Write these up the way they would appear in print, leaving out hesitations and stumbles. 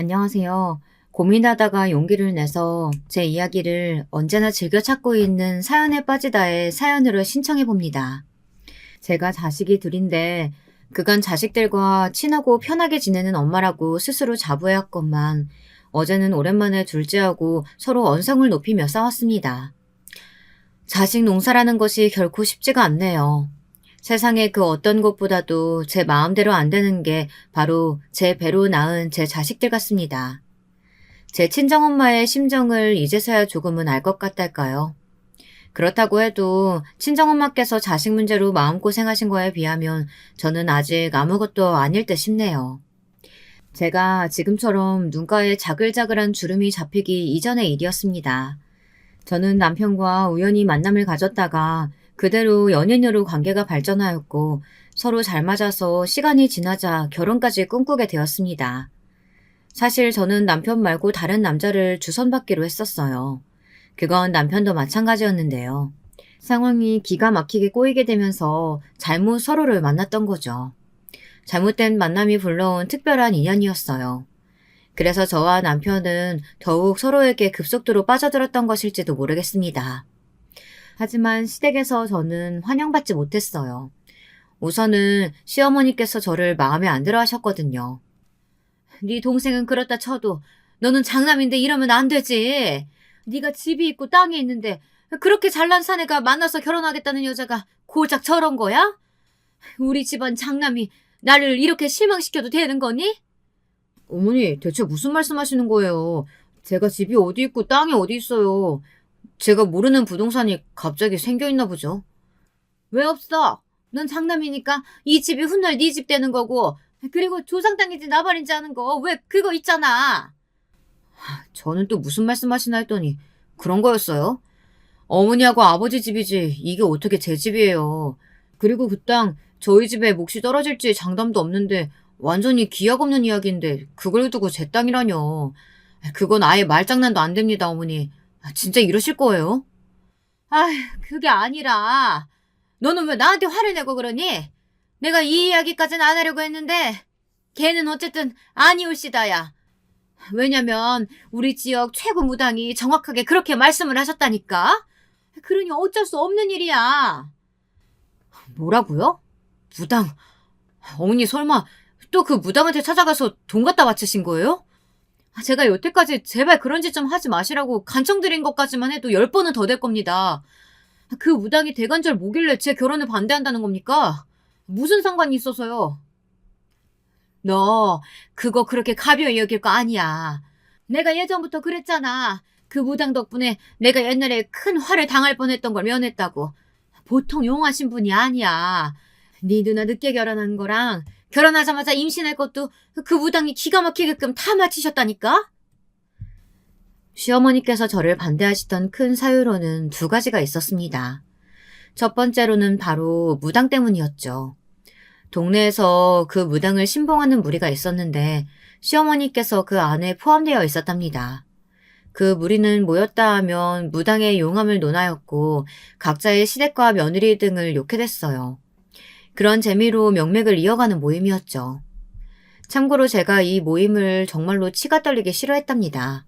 안녕하세요. 고민하다가 용기를 내서 제 이야기를 언제나 즐겨 찾고 있는 사연에 빠지다의 사연으로 신청해 봅니다. 제가 자식이 둘인데 그간 자식들과 친하고 편하게 지내는 엄마라고 스스로 자부해왔건만 어제는 오랜만에 둘째하고 서로 언성을 높이며 싸웠습니다. 자식 농사라는 것이 결코 쉽지가 않네요. 세상에 그 어떤 것보다도 제 마음대로 안 되는 게 바로 제 배로 낳은 제 자식들 같습니다. 제 친정엄마의 심정을 이제서야 조금은 알 것 같달까요? 그렇다고 해도 친정엄마께서 자식 문제로 마음고생하신 거에 비하면 저는 아직 아무것도 아닐 듯 싶네요. 제가 지금처럼 눈가에 자글자글한 주름이 잡히기 이전의 일이었습니다. 저는 남편과 우연히 만남을 가졌다가 그대로 연인으로 관계가 발전하였고 서로 잘 맞아서 시간이 지나자 결혼까지 꿈꾸게 되었습니다. 사실 저는 남편 말고 다른 남자를 주선받기로 했었어요. 그건 남편도 마찬가지였는데요. 상황이 기가 막히게 꼬이게 되면서 잘못 서로를 만났던 거죠. 잘못된 만남이 불러온 특별한 인연이었어요. 그래서 저와 남편은 더욱 서로에게 급속도로 빠져들었던 것일지도 모르겠습니다. 하지만 시댁에서 저는 환영받지 못했어요. 우선은 시어머니께서 저를 마음에 안 들어 하셨거든요. 네 동생은 그렇다 쳐도 너는 장남인데 이러면 안 되지. 네가 집이 있고 땅이 있는데 그렇게 잘난 사내가 만나서 결혼하겠다는 여자가 고작 저런 거야? 우리 집안 장남이 나를 이렇게 실망시켜도 되는 거니? 어머니, 대체 무슨 말씀하시는 거예요? 제가 집이 어디 있고 땅이 어디 있어요. 제가 모르는 부동산이 갑자기 생겨 있나 보죠. 왜 없어? 넌 장남이니까 이 집이 훗날 네 집 되는 거고, 그리고 조상 땅인지 나발인지 하는 거 왜 그거 있잖아. 저는 또 무슨 말씀하시나 했더니 그런 거였어요. 어머니하고 아버지 집이지 이게 어떻게 제 집이에요. 그리고 그 땅 저희 집에 몫이 떨어질지 장담도 없는데 완전히 기약 없는 이야기인데 그걸 두고 제 땅이라뇨. 그건 아예 말장난도 안 됩니다, 어머니. 진짜 이러실 거예요? 아휴, 그게 아니라 너는 왜 나한테 화를 내고 그러니? 내가 이 이야기까지는 안 하려고 했는데 걔는 어쨌든 아니올시다야. 왜냐면 우리 지역 최고 무당이 정확하게 그렇게 말씀을 하셨다니까. 그러니 어쩔 수 없는 일이야. 뭐라고요? 무당? 어머니 설마 또 그 무당한테 찾아가서 돈 갖다 바치신 거예요? 제가 여태까지 제발 그런 짓 좀 하지 마시라고 간청드린 것까지만 해도 10번은 더 될 겁니다. 그 무당이 대관절 뭐길래 제 결혼을 반대한다는 겁니까? 무슨 상관이 있어서요? 너 그거 그렇게 가벼이 여길 거 아니야. 내가 예전부터 그랬잖아. 그 무당 덕분에 내가 옛날에 큰 화를 당할 뻔했던 걸 면했다고. 보통 용하신 분이 아니야. 네 누나 늦게 결혼한 거랑 결혼하자마자 임신할 것도 그 무당이 기가 막히게끔 다 맞히셨다니까? 시어머니께서 저를 반대하시던 큰 사유로는 두 가지가 있었습니다. 첫 번째로는 바로 무당 때문이었죠. 동네에서 그 무당을 신봉하는 무리가 있었는데 시어머니께서 그 안에 포함되어 있었답니다. 그 무리는 모였다 하면 무당의 용함을 논하였고 각자의 시댁과 며느리 등을 욕해댔어요. 그런 재미로 명맥을 이어가는 모임이었죠. 참고로 제가 이 모임을 정말로 치가 떨리게 싫어했답니다.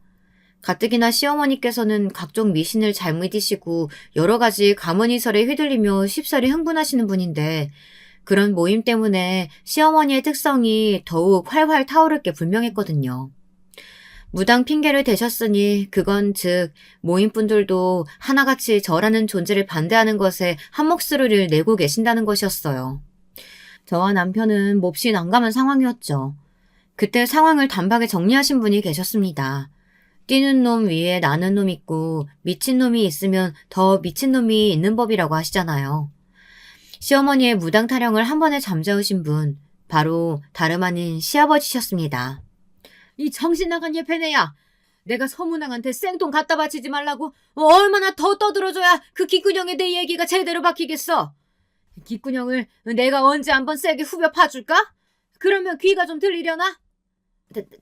가뜩이나 시어머니께서는 각종 미신을 잘 믿으시고 여러 가지 가문이설에 휘둘리며 쉽사리 흥분하시는 분인데 그런 모임 때문에 시어머니의 특성이 더욱 활활 타오를 게 분명했거든요. 무당 핑계를 대셨으니 그건 즉 모임분들도 하나같이 저라는 존재를 반대하는 것에 한몫을 내고 계신다는 것이었어요. 저와 남편은 몹시 난감한 상황이었죠. 그때 상황을 단박에 정리하신 분이 계셨습니다. 뛰는 놈 위에 나는 놈 있고 미친 놈이 있으면 더 미친 놈이 있는 법이라고 하시잖아요. 시어머니의 무당 타령을 한 번에 잠재우신 분, 바로 다름 아닌 시아버지셨습니다. 이 정신 나간 예패네야. 내가 서문왕한테 생돈 갖다 바치지 말라고 얼마나 더 떠들어줘야 그 귓구녕에 내 얘기가 제대로 박히겠어. 귓구녕을 내가 언제 한번 세게 후벼 파줄까? 그러면 귀가 좀 들리려나?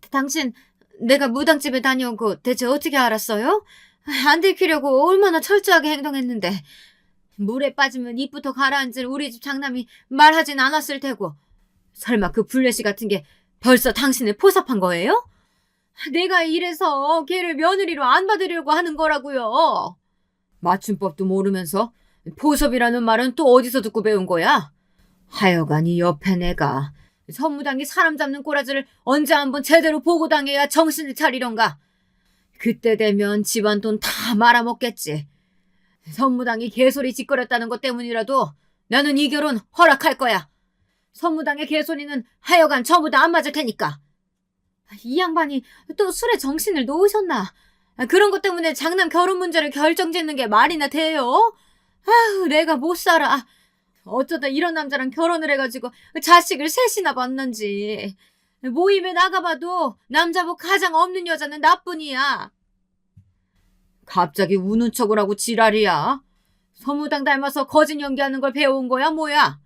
당신 내가 무당집에 다녀온 거 대체 어떻게 알았어요? 안 들키려고 얼마나 철저하게 행동했는데. 물에 빠지면 입부터 가라앉을 우리 집 장남이 말하진 않았을 테고. 설마 그 블레시 같은 게 벌써 당신을 포섭한 거예요? 내가 이래서 걔를 며느리로 안 받으려고 하는 거라고요. 맞춤법도 모르면서 포섭이라는 말은 또 어디서 듣고 배운 거야? 하여간 이 옆에 내가 선무당이 사람 잡는 꼬라지를 언제 한번 제대로 보고 당해야 정신을 차리련가. 그때 되면 집안 돈 다 말아먹겠지. 선무당이 개소리 짓거렸다는 것 때문이라도 나는 이 결혼 허락할 거야. 선무당의 개소리는 하여간 전부 다 안 맞을 테니까. 이 양반이 또 술에 정신을 놓으셨나? 그런 것 때문에 장남 결혼 문제를 결정짓는 게 말이나 돼요? 아휴, 내가 못 살아. 어쩌다 이런 남자랑 결혼을 해가지고 자식을 셋이나 봤는지. 모임에 나가봐도 남자복 가장 없는 여자는 나뿐이야. 갑자기 우는 척을 하고 지랄이야. 선무당 닮아서 거짓 연기하는 걸 배워온 거야 뭐야?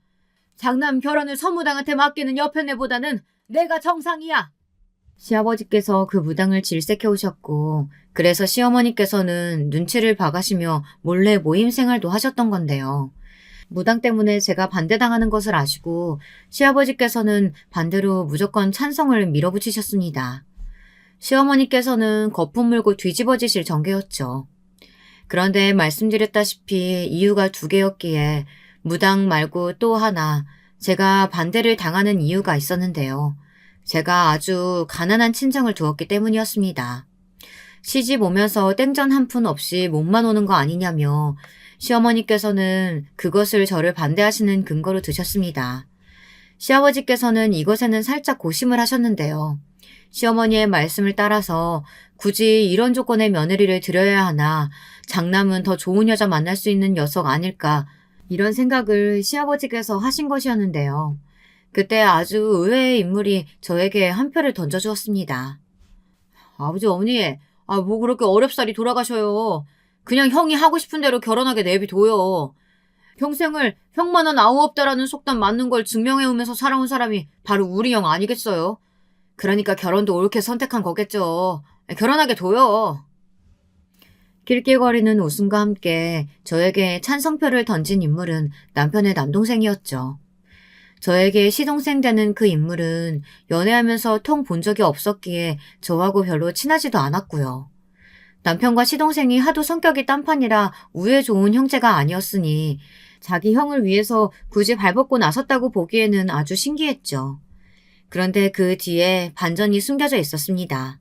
장남 결혼을 선무당한테 맡기는 여편네보다는 내가 정상이야. 시아버지께서 그 무당을 질색해 오셨고 그래서 시어머니께서는 눈치를 봐가시며 몰래 모임 생활도 하셨던 건데요. 무당 때문에 제가 반대당하는 것을 아시고 시아버지께서는 반대로 무조건 찬성을 밀어붙이셨습니다. 시어머니께서는 거품 물고 뒤집어지실 정계였죠. 그런데 말씀드렸다시피 이유가 두 개였기에 무당 말고 또 하나 제가 반대를 당하는 이유가 있었는데요. 제가 아주 가난한 친정을 두었기 때문이었습니다. 시집 오면서 땡전 한 푼 없이 몸만 오는 거 아니냐며 시어머니께서는 그것을 저를 반대하시는 근거로 드셨습니다. 시아버지께서는 이것에는 살짝 고심을 하셨는데요. 시어머니의 말씀을 따라서 굳이 이런 조건의 며느리를 드려야 하나, 장남은 더 좋은 여자 만날 수 있는 녀석 아닐까, 이런 생각을 시아버지께서 하신 것이었는데요. 그때 아주 의외의 인물이 저에게 한 표를 던져주었습니다. 아버지, 어머니, 뭐 그렇게 어렵사리 돌아가셔요. 그냥 형이 하고 싶은 대로 결혼하게 내비둬요. 평생을 형만은 아우 없다라는 속담 맞는 걸 증명해오면서 살아온 사람이 바로 우리 형 아니겠어요? 그러니까 결혼도 옳게 선택한 거겠죠. 결혼하게 둬요. 낄낄거리는 웃음과 함께 저에게 찬성표를 던진 인물은 남편의 남동생이었죠. 저에게 시동생 되는 그 인물은 연애하면서 통 본 적이 없었기에 저하고 별로 친하지도 않았고요. 남편과 시동생이 하도 성격이 딴판이라 우애 좋은 형제가 아니었으니 자기 형을 위해서 굳이 발벗고 나섰다고 보기에는 아주 신기했죠. 그런데 그 뒤에 반전이 숨겨져 있었습니다.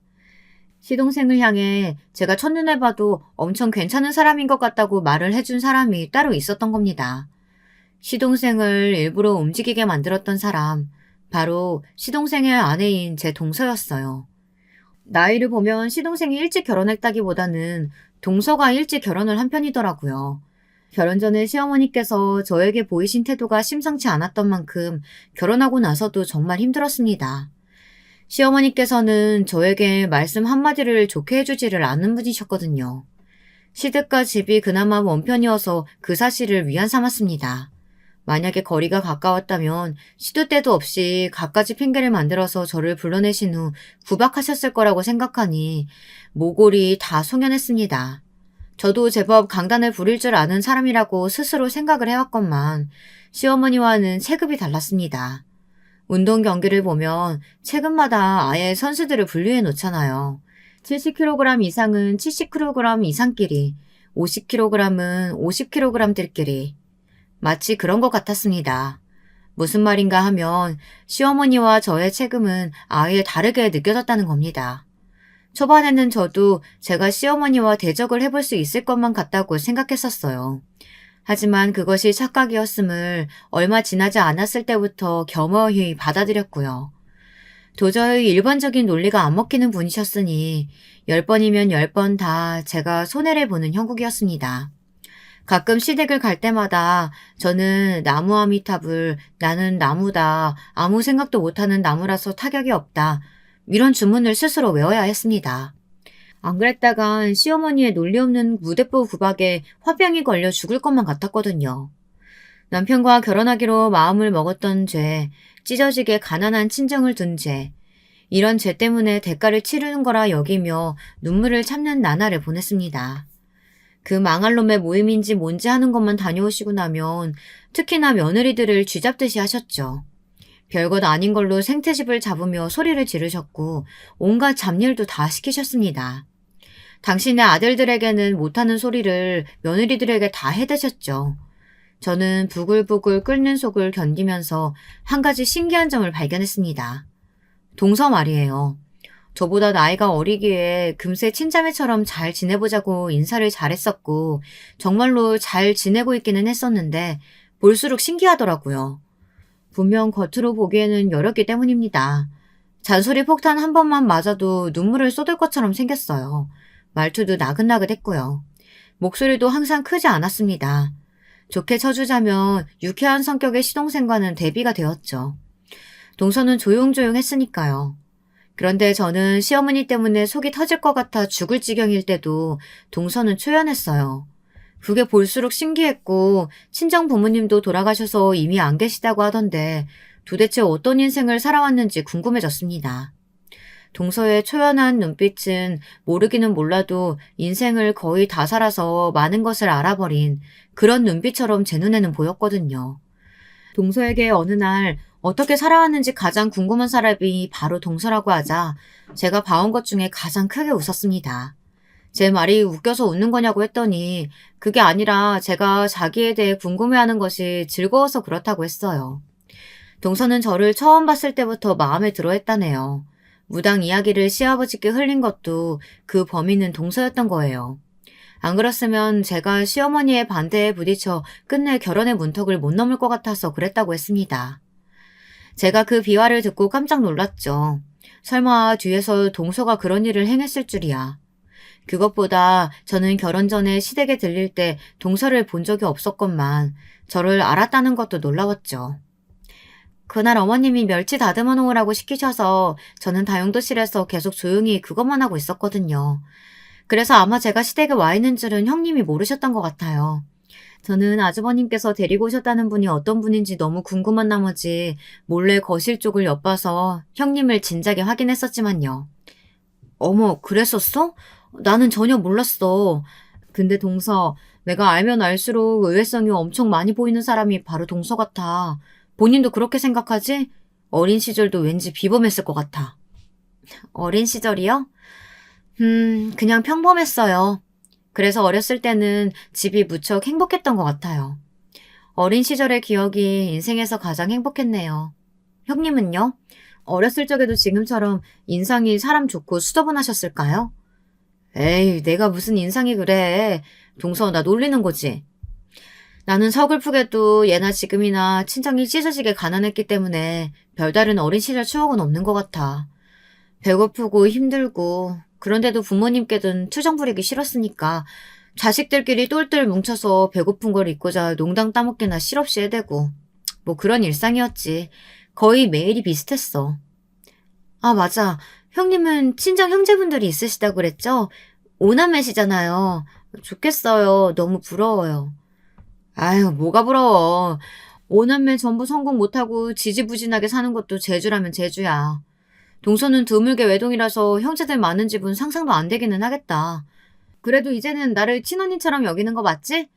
시동생을 향해 제가 첫눈에 봐도 엄청 괜찮은 사람인 것 같다고 말을 해준 사람이 따로 있었던 겁니다. 시동생을 일부러 움직이게 만들었던 사람, 바로 시동생의 아내인 제 동서였어요. 나이를 보면 시동생이 일찍 결혼했다기보다는 동서가 일찍 결혼을 한 편이더라고요. 결혼 전에 시어머니께서 저에게 보이신 태도가 심상치 않았던 만큼 결혼하고 나서도 정말 힘들었습니다. 시어머니께서는 저에게 말씀 한마디를 좋게 해주지를 않는 분이셨거든요. 시댁과 집이 그나마 원편이어서 그 사실을 위안 삼았습니다. 만약에 거리가 가까웠다면 시도 때도 없이 갖가지 핑계를 만들어서 저를 불러내신 후 구박하셨을 거라고 생각하니 모골이 다 송연했습니다. 저도 제법 강단을 부릴 줄 아는 사람이라고 스스로 생각을 해왔건만 시어머니와는 체급이 달랐습니다. 운동 경기를 보면 체급마다 아예 선수들을 분류해 놓잖아요. 70kg 이상은 70kg 이상끼리, 50kg은 50kg들끼리. 마치 그런 것 같았습니다. 무슨 말인가 하면 시어머니와 저의 체급은 아예 다르게 느껴졌다는 겁니다. 초반에는 저도 제가 시어머니와 대적을 해볼 수 있을 것만 같다고 생각했었어요. 하지만 그것이 착각이었음을 얼마 지나지 않았을 때부터 겸허히 받아들였고요. 도저히 일반적인 논리가 안 먹히는 분이셨으니 10번이면 10번 다 제가 손해를 보는 형국이었습니다. 가끔 시댁을 갈 때마다 저는 나무 아미탑을 나는 나무다, 아무 생각도 못하는 나무라서 타격이 없다, 이런 주문을 스스로 외워야 했습니다. 안 그랬다간 시어머니의 논리 없는 무대뽀 구박에 화병이 걸려 죽을 것만 같았거든요. 남편과 결혼하기로 마음을 먹었던 죄, 찢어지게 가난한 친정을 둔 죄, 이런 죄 때문에 대가를 치르는 거라 여기며 눈물을 참는 나날을 보냈습니다. 그 망할 놈의 모임인지 뭔지 하는 것만 다녀오시고 나면 특히나 며느리들을 쥐잡듯이 하셨죠. 별것 아닌 걸로 생태집을 잡으며 소리를 지르셨고 온갖 잡일도 다 시키셨습니다. 당신의 아들들에게는 못하는 소리를 며느리들에게 다 해대셨죠. 저는 부글부글 끓는 속을 견디면서 한 가지 신기한 점을 발견했습니다. 동서 말이에요. 저보다 나이가 어리기에 금세 친자매처럼 잘 지내보자고 인사를 잘했었고 정말로 잘 지내고 있기는 했었는데 볼수록 신기하더라고요. 분명 겉으로 보기에는 여렸기 때문입니다. 잔소리 폭탄 한 번만 맞아도 눈물을 쏟을 것처럼 생겼어요. 말투도 나긋나긋했고요. 목소리도 항상 크지 않았습니다. 좋게 쳐주자면 유쾌한 성격의 시동생과는 대비가 되었죠. 동서는 조용조용했으니까요. 그런데 저는 시어머니 때문에 속이 터질 것 같아 죽을 지경일 때도 동서는 초연했어요. 그게 볼수록 신기했고 친정 부모님도 돌아가셔서 이미 안 계시다고 하던데 도대체 어떤 인생을 살아왔는지 궁금해졌습니다. 동서의 초연한 눈빛은 모르기는 몰라도 인생을 거의 다 살아서 많은 것을 알아버린 그런 눈빛처럼 제 눈에는 보였거든요. 동서에게 어느 날 어떻게 살아왔는지 가장 궁금한 사람이 바로 동서라고 하자 제가 봐온 것 중에 가장 크게 웃었습니다. 제 말이 웃겨서 웃는 거냐고 했더니 그게 아니라 제가 자기에 대해 궁금해하는 것이 즐거워서 그렇다고 했어요. 동서는 저를 처음 봤을 때부터 마음에 들어 했다네요. 무당 이야기를 시아버지께 흘린 것도 그 범인은 동서였던 거예요. 안 그랬으면 제가 시어머니의 반대에 부딪혀 끝내 결혼의 문턱을 못 넘을 것 같아서 그랬다고 했습니다. 제가 그 비화를 듣고 깜짝 놀랐죠. 설마 뒤에서 동서가 그런 일을 행했을 줄이야. 그것보다 저는 결혼 전에 시댁에 들릴 때 동서를 본 적이 없었건만 저를 알았다는 것도 놀라웠죠. 그날 어머님이 멸치 다듬어 놓으라고 시키셔서 저는 다용도실에서 계속 조용히 그것만 하고 있었거든요. 그래서 아마 제가 시댁에 와 있는 줄은 형님이 모르셨던 것 같아요. 저는 아주버님께서 데리고 오셨다는 분이 어떤 분인지 너무 궁금한 나머지 몰래 거실 쪽을 엿봐서 형님을 진작에 확인했었지만요. 어머, 그랬었어? 나는 전혀 몰랐어. 근데 동서, 내가 알면 알수록 의외성이 엄청 많이 보이는 사람이 바로 동서 같아. 본인도 그렇게 생각하지? 어린 시절도 왠지 비범했을 것 같아. 어린 시절이요? 그냥 평범했어요. 그래서 어렸을 때는 집이 무척 행복했던 것 같아요. 어린 시절의 기억이 인생에서 가장 행복했네요. 형님은요? 어렸을 적에도 지금처럼 인상이 사람 좋고 수더분하셨을까요? 에이, 내가 무슨 인상이 그래. 동서, 나 놀리는 거지. 나는 서글프게도 예나 지금이나 친정이 찢어지게 가난했기 때문에 별다른 어린 시절 추억은 없는 것 같아. 배고프고 힘들고 그런데도 부모님께든 투정 부리기 싫었으니까 자식들끼리 똘똘 뭉쳐서 배고픈 걸 잊고자 농당 따먹기나 실없이 해대고 뭐 그런 일상이었지. 거의 매일이 비슷했어. 아, 맞아. 형님은 친정 형제분들이 있으시다고 그랬죠? 오남매시잖아요. 좋겠어요. 너무 부러워요. 아유, 뭐가 부러워. 오남매 전부 성공 못하고 지지부진하게 사는 것도 재주라면 재주야. 동서는 드물게 외동이라서 형제들 많은 집은 상상도 안 되기는 하겠다. 그래도 이제는 나를 친언니처럼 여기는 거 맞지?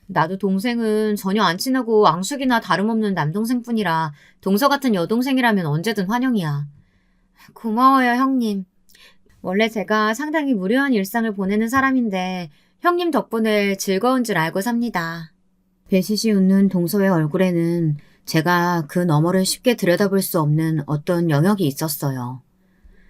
나도 동생은 전혀 안 친하고 앙숙이나 다름없는 남동생뿐이라 동서 같은 여동생이라면 언제든 환영이야. 고마워요, 형님. 원래 제가 상당히 무료한 일상을 보내는 사람인데 형님 덕분에 즐거운 줄 알고 삽니다. 배시시 웃는 동서의 얼굴에는 제가 그 너머를 쉽게 들여다볼 수 없는 어떤 영역이 있었어요.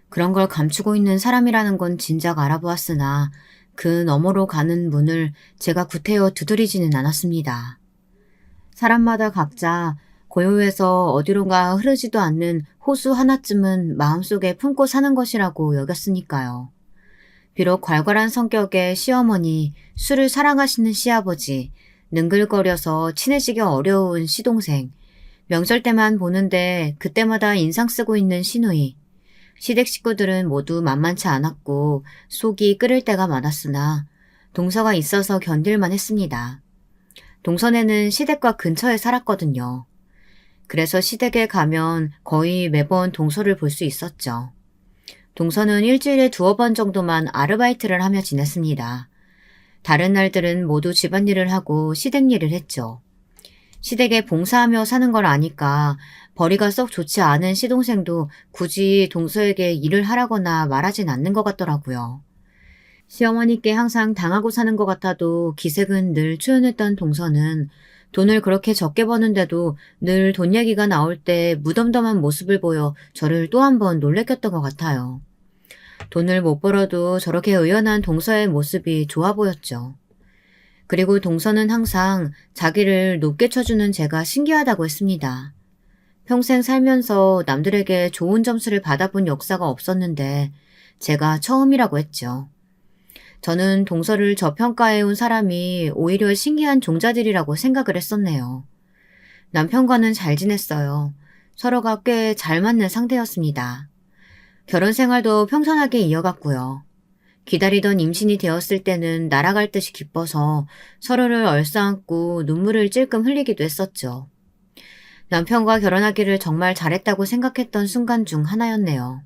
그런 걸 감추고 있는 사람이라는 건 진작 알아보았으나 그 너머로 가는 문을 제가 구태여 두드리지는 않았습니다. 사람마다 각자 고요해서 어디론가 흐르지도 않는 호수 하나쯤은 마음속에 품고 사는 것이라고 여겼으니까요. 비록 괄괄한 성격의 시어머니, 술을 사랑하시는 시아버지, 능글거려서 친해지기 어려운 시동생, 명절 때만 보는데 그때마다 인상 쓰고 있는 시누이, 시댁 식구들은 모두 만만치 않았고 속이 끓을 때가 많았으나 동서가 있어서 견딜만 했습니다. 동선에는 시댁과 근처에 살았거든요. 그래서 시댁에 가면 거의 매번 동서를 볼 수 있었죠. 동서는 일주일에 2번 정도만 아르바이트를 하며 지냈습니다. 다른 날들은 모두 집안일을 하고 시댁 일을 했죠. 시댁에 봉사하며 사는 걸 아니까 벌이가 썩 좋지 않은 시동생도 굳이 동서에게 일을 하라거나 말하진 않는 것 같더라고요. 시어머니께 항상 당하고 사는 것 같아도 기색은 늘 초연했던 동서는 돈을 그렇게 적게 버는데도 늘 돈 얘기가 나올 때 무덤덤한 모습을 보여 저를 또 한 번 놀래켰던 것 같아요. 돈을 못 벌어도 저렇게 의연한 동서의 모습이 좋아 보였죠. 그리고 동서는 항상 자기를 높게 쳐주는 제가 신기하다고 했습니다. 평생 살면서 남들에게 좋은 점수를 받아본 역사가 없었는데 제가 처음이라고 했죠. 저는 동서를 저평가해온 사람이 오히려 신기한 종자들이라고 생각을 했었네요. 남편과는 잘 지냈어요. 서로가 꽤 잘 맞는 상태였습니다. 결혼 생활도 평탄하게 이어갔고요. 기다리던 임신이 되었을 때는 날아갈 듯이 기뻐서 서로를 얼싸안고 눈물을 찔끔 흘리기도 했었죠. 남편과 결혼하기를 정말 잘했다고 생각했던 순간 중 하나였네요.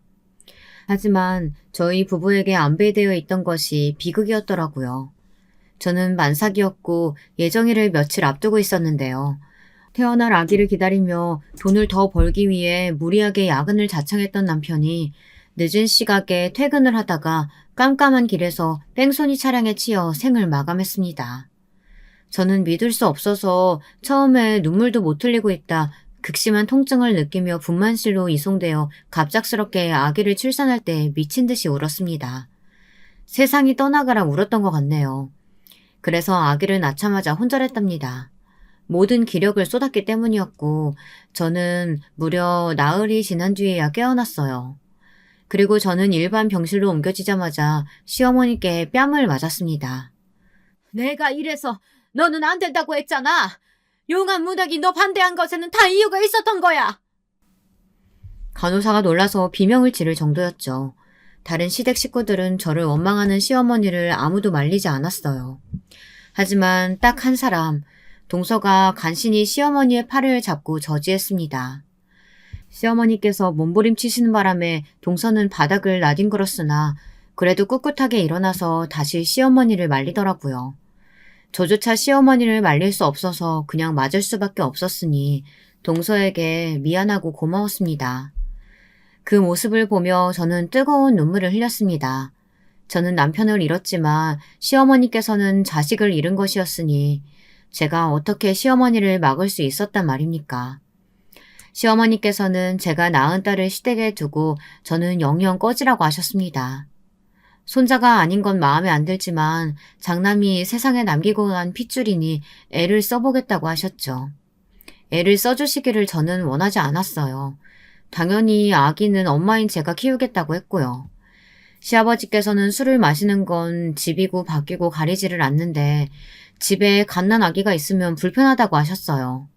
하지만 저희 부부에게 안배되어 있던 것이 비극이었더라고요. 저는 만삭이었고 예정일을 며칠 앞두고 있었는데요. 태어날 아기를 기다리며 돈을 더 벌기 위해 무리하게 야근을 자청했던 남편이 늦은 시각에 퇴근을 하다가 깜깜한 길에서 뺑소니 차량에 치여 생을 마감했습니다. 저는 믿을 수 없어서 처음에 눈물도 못 흘리고 있다 극심한 통증을 느끼며 분만실로 이송되어 갑작스럽게 아기를 출산할 때 미친 듯이 울었습니다. 세상이 떠나가라 울었던 것 같네요. 그래서 아기를 낳자마자 혼절했답니다. 모든 기력을 쏟았기 때문이었고 저는 무려 나흘이 지난 뒤에야 깨어났어요. 그리고 저는 일반 병실로 옮겨지자마자 시어머니께 뺨을 맞았습니다. 내가 이래서 너는 안 된다고 했잖아. 용한 문학이 너 반대한 것에는 다 이유가 있었던 거야. 간호사가 놀라서 비명을 지를 정도였죠. 다른 시댁 식구들은 저를 원망하는 시어머니를 아무도 말리지 않았어요. 하지만 딱 한 사람, 동서가 간신히 시어머니의 팔을 잡고 저지했습니다. 시어머니께서 몸부림치시는 바람에 동서는 바닥을 나뒹굴었으나 그래도 꿋꿋하게 일어나서 다시 시어머니를 말리더라고요. 저조차 시어머니를 말릴 수 없어서 그냥 맞을 수밖에 없었으니 동서에게 미안하고 고마웠습니다. 그 모습을 보며 저는 뜨거운 눈물을 흘렸습니다. 저는 남편을 잃었지만 시어머니께서는 자식을 잃은 것이었으니 제가 어떻게 시어머니를 막을 수 있었단 말입니까? 시어머니께서는 제가 낳은 딸을 시댁에 두고 저는 영영 꺼지라고 하셨습니다. 손자가 아닌 건 마음에 안 들지만 장남이 세상에 남기고 간 핏줄이니 애를 써보겠다고 하셨죠. 애를 써주시기를 저는 원하지 않았어요. 당연히 아기는 엄마인 제가 키우겠다고 했고요. 시아버지께서는 술을 마시는 건 집이고 밖이고 가리지를 않는데 집에 갓난 아기가 있으면 불편하다고 하셨어요.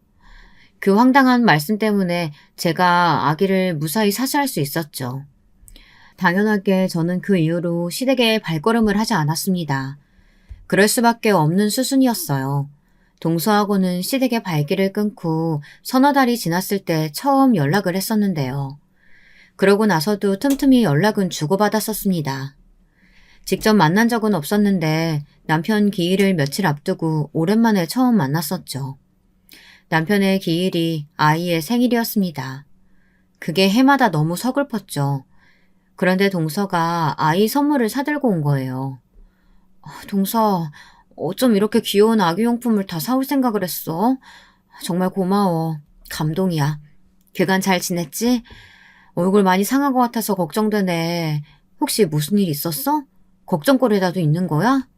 그 황당한 말씀 때문에 제가 아기를 무사히 사수할 수 있었죠. 당연하게 저는 그 이후로 시댁에 발걸음을 하지 않았습니다. 그럴 수밖에 없는 수순이었어요. 동서하고는 시댁의 발길을 끊고 서너 달이 지났을 때 처음 연락을 했었는데요. 그러고 나서도 틈틈이 연락은 주고받았었습니다. 직접 만난 적은 없었는데 남편 기일을 며칠 앞두고 오랜만에 처음 만났었죠. 남편의 기일이 아이의 생일이었습니다. 그게 해마다 너무 서글펐죠. 그런데 동서가 아이 선물을 사들고 온 거예요. 동서, 어쩜 이렇게 귀여운 아기용품을 다 사올 생각을 했어? 정말 고마워. 감동이야. 그간 잘 지냈지? 얼굴 많이 상한 것 같아서 걱정되네. 혹시 무슨 일 있었어? 걱정거리라도 있는 거야?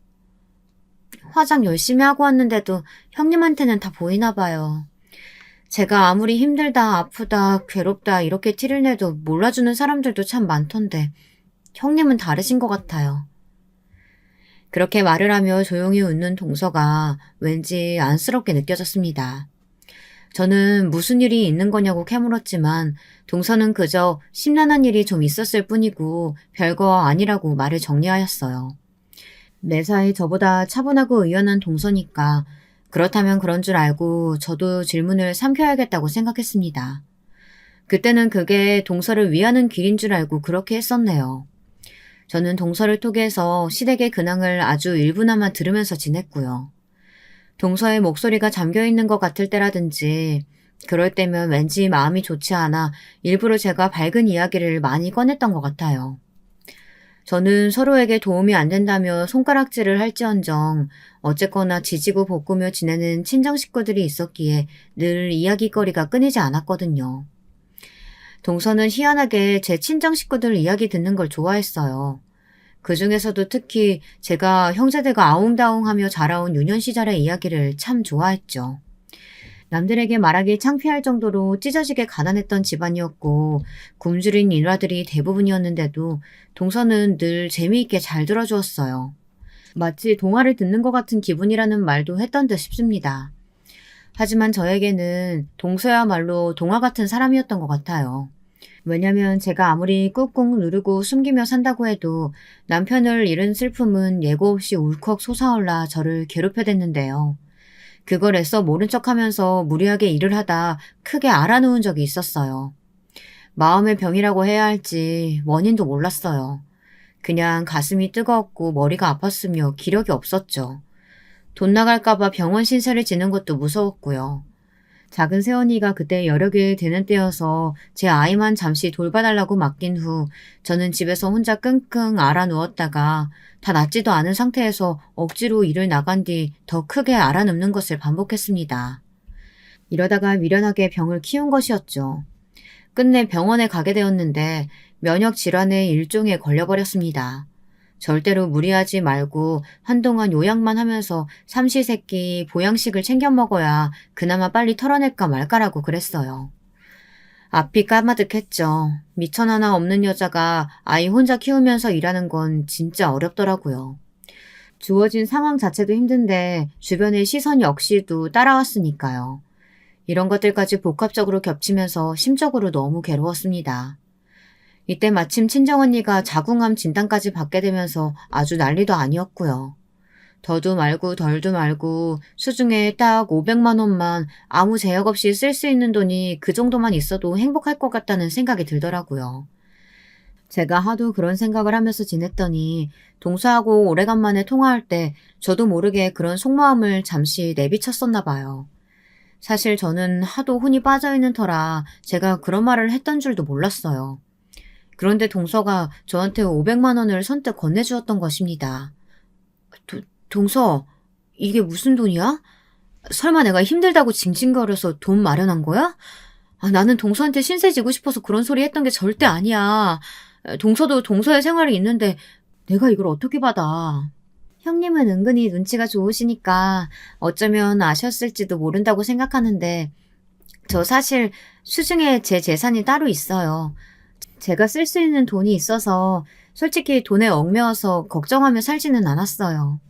화장 열심히 하고 왔는데도 형님한테는 다 보이나 봐요. 제가 아무리 힘들다, 아프다, 괴롭다 이렇게 티를 내도 몰라주는 사람들도 참 많던데 형님은 다르신 것 같아요. 그렇게 말을 하며 조용히 웃는 동서가 왠지 안쓰럽게 느껴졌습니다. 저는 무슨 일이 있는 거냐고 캐물었지만 동서는 그저 심란한 일이 좀 있었을 뿐이고 별거 아니라고 말을 정리하였어요. 매사에 저보다 차분하고 의연한 동서니까 그렇다면 그런 줄 알고 저도 질문을 삼켜야겠다고 생각했습니다. 그때는 그게 동서를 위하는 길인 줄 알고 그렇게 했었네요. 저는 동서를 통해서 시댁의 근황을 아주 일부나마 들으면서 지냈고요. 동서의 목소리가 잠겨있는 것 같을 때라든지 그럴 때면 왠지 마음이 좋지 않아 일부러 제가 밝은 이야기를 많이 꺼냈던 것 같아요. 저는 서로에게 도움이 안 된다며 손가락질을 할지언정 어쨌거나 지지고 볶으며 지내는 친정 식구들이 있었기에 늘 이야기거리가 끊이지 않았거든요. 동서는 희한하게 제 친정 식구들 이야기 듣는 걸 좋아했어요. 그 중에서도 특히 제가 형제들과 아웅다웅하며 자라온 유년 시절의 이야기를 참 좋아했죠. 남들에게 말하기 창피할 정도로 찢어지게 가난했던 집안이었고 굶주린 일화들이 대부분이었는데도 동서는 늘 재미있게 잘 들어주었어요. 마치 동화를 듣는 것 같은 기분이라는 말도 했던 듯 싶습니다. 하지만 저에게는 동서야말로 동화 같은 사람이었던 것 같아요. 왜냐면 제가 아무리 꾹꾹 누르고 숨기며 산다고 해도 남편을 잃은 슬픔은 예고 없이 울컥 솟아올라 저를 괴롭혀댔는데요. 그걸 애써 모른 척하면서 무리하게 일을 하다 크게 알아놓은 적이 있었어요. 마음의 병이라고 해야 할지 원인도 몰랐어요. 그냥 가슴이 뜨거웠고 머리가 아팠으며 기력이 없었죠. 돈 나갈까봐 병원 신세를 지는 것도 무서웠고요. 작은 새언니가 그때 여력이 되는 때여서 제 아이만 잠시 돌봐달라고 맡긴 후 저는 집에서 혼자 끙끙 앓아 누웠다가 다 낫지도 않은 상태에서 억지로 일을 나간 뒤 더 크게 앓아 눕는 것을 반복했습니다. 이러다가 미련하게 병을 키운 것이었죠. 끝내 병원에 가게 되었는데 면역 질환의 일종에 걸려버렸습니다. 절대로 무리하지 말고 한동안 요양만 하면서 삼시세끼 보양식을 챙겨 먹어야 그나마 빨리 털어낼까 말까라고 그랬어요. 앞이 까마득했죠. 미천 하나 없는 여자가 아이 혼자 키우면서 일하는 건 진짜 어렵더라고요. 주어진 상황 자체도 힘든데 주변의 시선 역시도 따라왔으니까요. 이런 것들까지 복합적으로 겹치면서 심적으로 너무 괴로웠습니다. 이때 마침 친정언니가 자궁암 진단까지 받게 되면서 아주 난리도 아니었고요. 더도 말고 덜도 말고 수중에 딱 500만 원만 아무 제약 없이 쓸 수 있는 돈이 그 정도만 있어도 행복할 것 같다는 생각이 들더라고요. 제가 하도 그런 생각을 하면서 지냈더니 동서하고 오래간만에 통화할 때 저도 모르게 그런 속마음을 잠시 내비쳤었나 봐요. 사실 저는 하도 혼이 빠져있는 터라 제가 그런 말을 했던 줄도 몰랐어요. 그런데 동서가 저한테 500만 원을 선뜻 건네주었던 것입니다. 동서, 이게 무슨 돈이야? 설마 내가 힘들다고 징징거려서 돈 마련한 거야? 나는 동서한테 신세 지고 싶어서 그런 소리 했던 게 절대 아니야. 동서도 동서의 생활이 있는데 내가 이걸 어떻게 받아. 형님은 은근히 눈치가 좋으시니까 어쩌면 아셨을지도 모른다고 생각하는데 저 사실 수중에 제 재산이 따로 있어요. 제가 쓸 수 있는 돈이 있어서 솔직히 돈에 얽매여서 걱정하며 살지는 않았어요.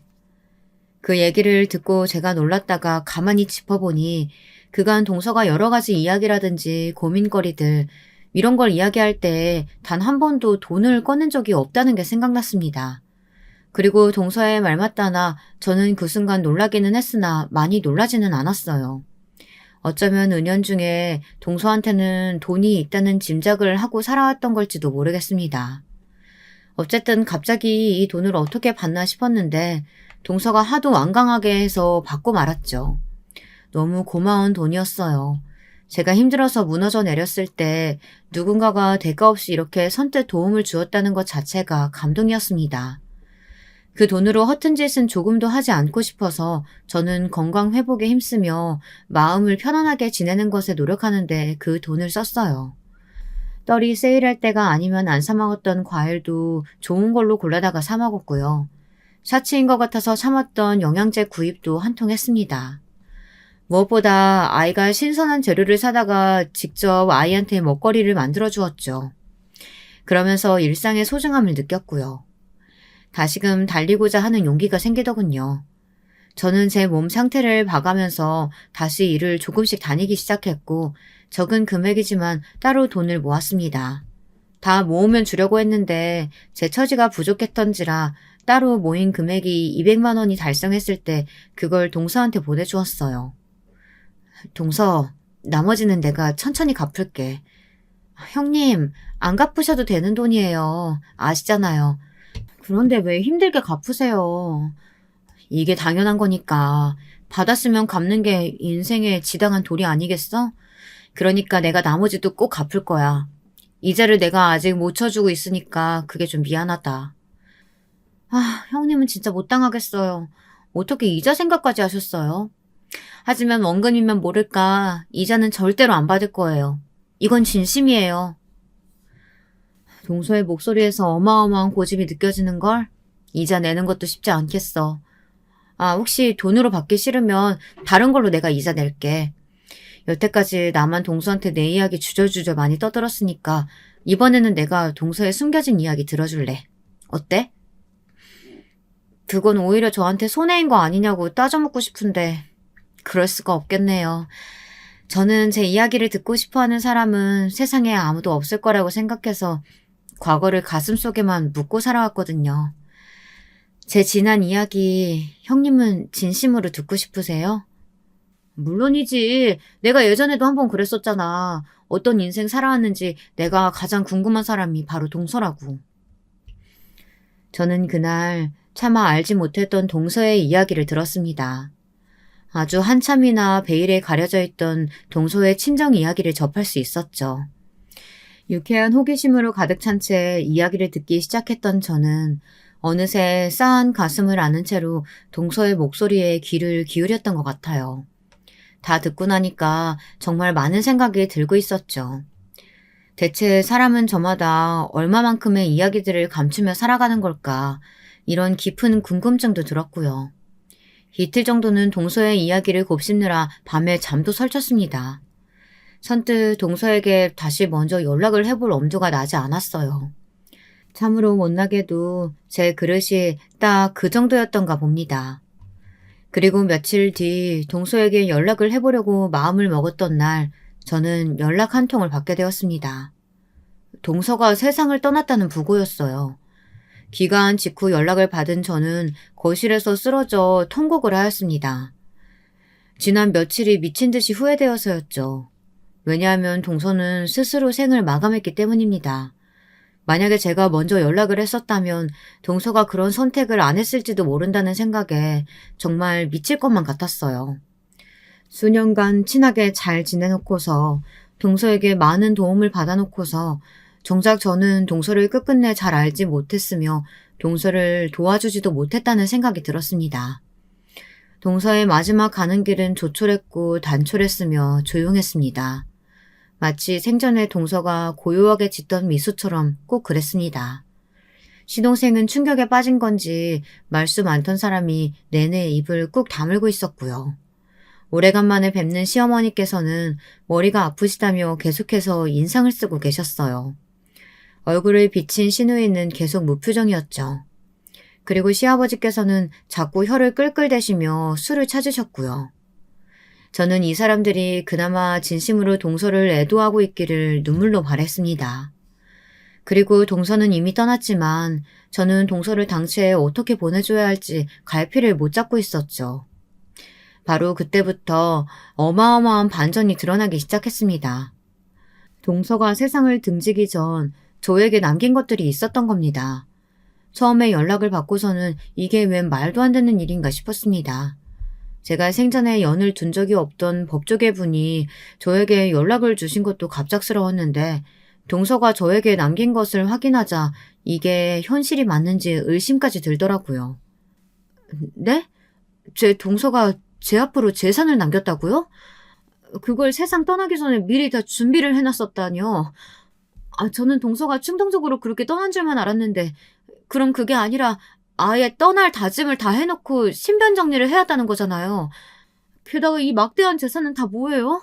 그 얘기를 듣고 제가 놀랐다가 가만히 짚어보니 그간 동서가 여러 가지 이야기라든지 고민거리들 이런 걸 이야기할 때 단 한 번도 돈을 꺼낸 적이 없다는 게 생각났습니다. 그리고 동서의 말 맞다나 저는 그 순간 놀라기는 했으나 많이 놀라지는 않았어요. 어쩌면 은연중에 동서한테는 돈이 있다는 짐작을 하고 살아왔던 걸지도 모르겠습니다. 어쨌든 갑자기 이 돈을 어떻게 받나 싶었는데 동서가 하도 완강하게 해서 받고 말았죠. 너무 고마운 돈이었어요. 제가 힘들어서 무너져 내렸을 때 누군가가 대가 없이 이렇게 선뜻 도움을 주었다는 것 자체가 감동이었습니다. 그 돈으로 허튼 짓은 조금도 하지 않고 싶어서 저는 건강 회복에 힘쓰며 마음을 편안하게 지내는 것에 노력하는데 그 돈을 썼어요. 떨이 세일할 때가 아니면 안 사먹었던 과일도 좋은 걸로 골라다가 사먹었고요. 사치인 것 같아서 참았던 영양제 구입도 한 통 했습니다. 무엇보다 아이가 신선한 재료를 사다가 직접 아이한테 먹거리를 만들어 주었죠. 그러면서 일상의 소중함을 느꼈고요. 다시금 달리고자 하는 용기가 생기더군요. 저는 제 몸 상태를 봐가면서 다시 일을 조금씩 다니기 시작했고 적은 금액이지만 따로 돈을 모았습니다. 다 모으면 주려고 했는데 제 처지가 부족했던지라 따로 모인 금액이 200만 원이 달성했을 때 그걸 동서한테 보내주었어요. 동서, 나머지는 내가 천천히 갚을게. 형님, 안 갚으셔도 되는 돈이에요. 아시잖아요. 그런데 왜 힘들게 갚으세요? 이게 당연한 거니까. 받았으면 갚는 게 인생에 지당한 도리 아니겠어? 그러니까 내가 나머지도 꼭 갚을 거야. 이자를 내가 아직 못 쳐주고 있으니까 그게 좀 미안하다. 아, 형님은 진짜 못 당하겠어요. 어떻게 이자 생각까지 하셨어요? 하지만 원금이면 모를까 이자는 절대로 안 받을 거예요. 이건 진심이에요. 동서의 목소리에서 어마어마한 고집이 느껴지는걸? 이자 내는 것도 쉽지 않겠어. 아, 혹시 돈으로 받기 싫으면 다른 걸로 내가 이자 낼게. 여태까지 나만 동서한테 내 이야기 주저주저 많이 떠들었으니까 이번에는 내가 동서의 숨겨진 이야기 들어줄래. 어때? 그건 오히려 저한테 손해인 거 아니냐고 따져묻고 싶은데 그럴 수가 없겠네요. 저는 제 이야기를 듣고 싶어하는 사람은 세상에 아무도 없을 거라고 생각해서 과거를 가슴속에만 묻고 살아왔거든요. 제 지난 이야기 형님은 진심으로 듣고 싶으세요? 물론이지. 내가 예전에도 한번 그랬었잖아. 어떤 인생 살아왔는지 내가 가장 궁금한 사람이 바로 동서라고. 저는 그날 차마 알지 못했던 동서의 이야기를 들었습니다. 아주 한참이나 베일에 가려져 있던 동서의 친정 이야기를 접할 수 있었죠. 유쾌한 호기심으로 가득 찬 채 이야기를 듣기 시작했던 저는 어느새 싸한 가슴을 아는 채로 동서의 목소리에 귀를 기울였던 것 같아요. 다 듣고 나니까 정말 많은 생각이 들고 있었죠. 대체 사람은 저마다 얼마만큼의 이야기들을 감추며 살아가는 걸까? 이런 깊은 궁금증도 들었고요. 이틀 정도는 동서의 이야기를 곱씹느라 밤에 잠도 설쳤습니다. 선뜻 동서에게 다시 먼저 연락을 해볼 엄두가 나지 않았어요. 참으로 못나게도 제 그릇이 딱 그 정도였던가 봅니다. 그리고 며칠 뒤 동서에게 연락을 해보려고 마음을 먹었던 날 저는 연락 한 통을 받게 되었습니다. 동서가 세상을 떠났다는 부고였어요. 귀가한 직후 연락을 받은 저는 거실에서 쓰러져 통곡을 하였습니다. 지난 며칠이 미친 듯이 후회되어서였죠. 왜냐하면 동서는 스스로 생을 마감했기 때문입니다. 만약에 제가 먼저 연락을 했었다면 동서가 그런 선택을 안 했을지도 모른다는 생각에 정말 미칠 것만 같았어요. 수년간 친하게 잘 지내놓고서 동서에게 많은 도움을 받아놓고서 정작 저는 동서를 끝끝내 잘 알지 못했으며 동서를 도와주지도 못했다는 생각이 들었습니다. 동서의 마지막 가는 길은 조촐했고 단촐했으며 조용했습니다. 마치 생전에 동서가 고요하게 짓던 미소처럼 꼭 그랬습니다. 시동생은 충격에 빠진 건지 말수 많던 사람이 내내 입을 꾹 다물고 있었고요. 오래간만에 뵙는 시어머니께서는 머리가 아프시다며 계속해서 인상을 쓰고 계셨어요. 얼굴을 비친 시누이는 계속 무표정이었죠. 그리고 시아버지께서는 자꾸 혀를 끌끌대시며 술을 찾으셨고요. 저는 이 사람들이 그나마 진심으로 동서를 애도하고 있기를 눈물로 바랬습니다. 그리고 동서는 이미 떠났지만 저는 동서를 당최 어떻게 보내줘야 할지 갈피를 못 잡고 있었죠. 바로 그때부터 어마어마한 반전이 드러나기 시작했습니다. 동서가 세상을 등지기 전 저에게 남긴 것들이 있었던 겁니다. 처음에 연락을 받고서는 이게 웬 말도 안 되는 일인가 싶었습니다. 제가 생전에 연을 둔 적이 없던 법조계 분이 저에게 연락을 주신 것도 갑작스러웠는데 동서가 저에게 남긴 것을 확인하자 이게 현실이 맞는지 의심까지 들더라고요. 네? 제 동서가 제 앞으로 재산을 남겼다고요? 그걸 세상 떠나기 전에 미리 다 준비를 해놨었다뇨. 저는 동서가 충동적으로 그렇게 떠난 줄만 알았는데 그럼 그게 아니라 아예 떠날 다짐을 다 해놓고 신변 정리를 해왔다는 거잖아요. 게다가 이 막대한 재산은 다 뭐예요?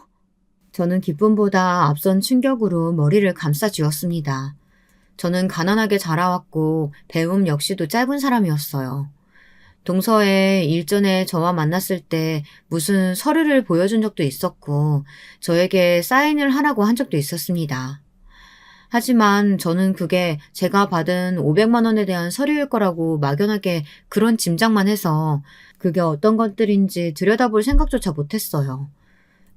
저는 기쁨보다 앞선 충격으로 머리를 감싸쥐었습니다. 저는 가난하게 자라왔고 배움 역시도 짧은 사람이었어요. 동서에 일전에 저와 만났을 때 무슨 서류를 보여준 적도 있었고 저에게 사인을 하라고 한 적도 있었습니다. 하지만 저는 그게 제가 받은 500만 원에 대한 서류일 거라고 막연하게 그런 짐작만 해서 그게 어떤 것들인지 들여다볼 생각조차 못했어요.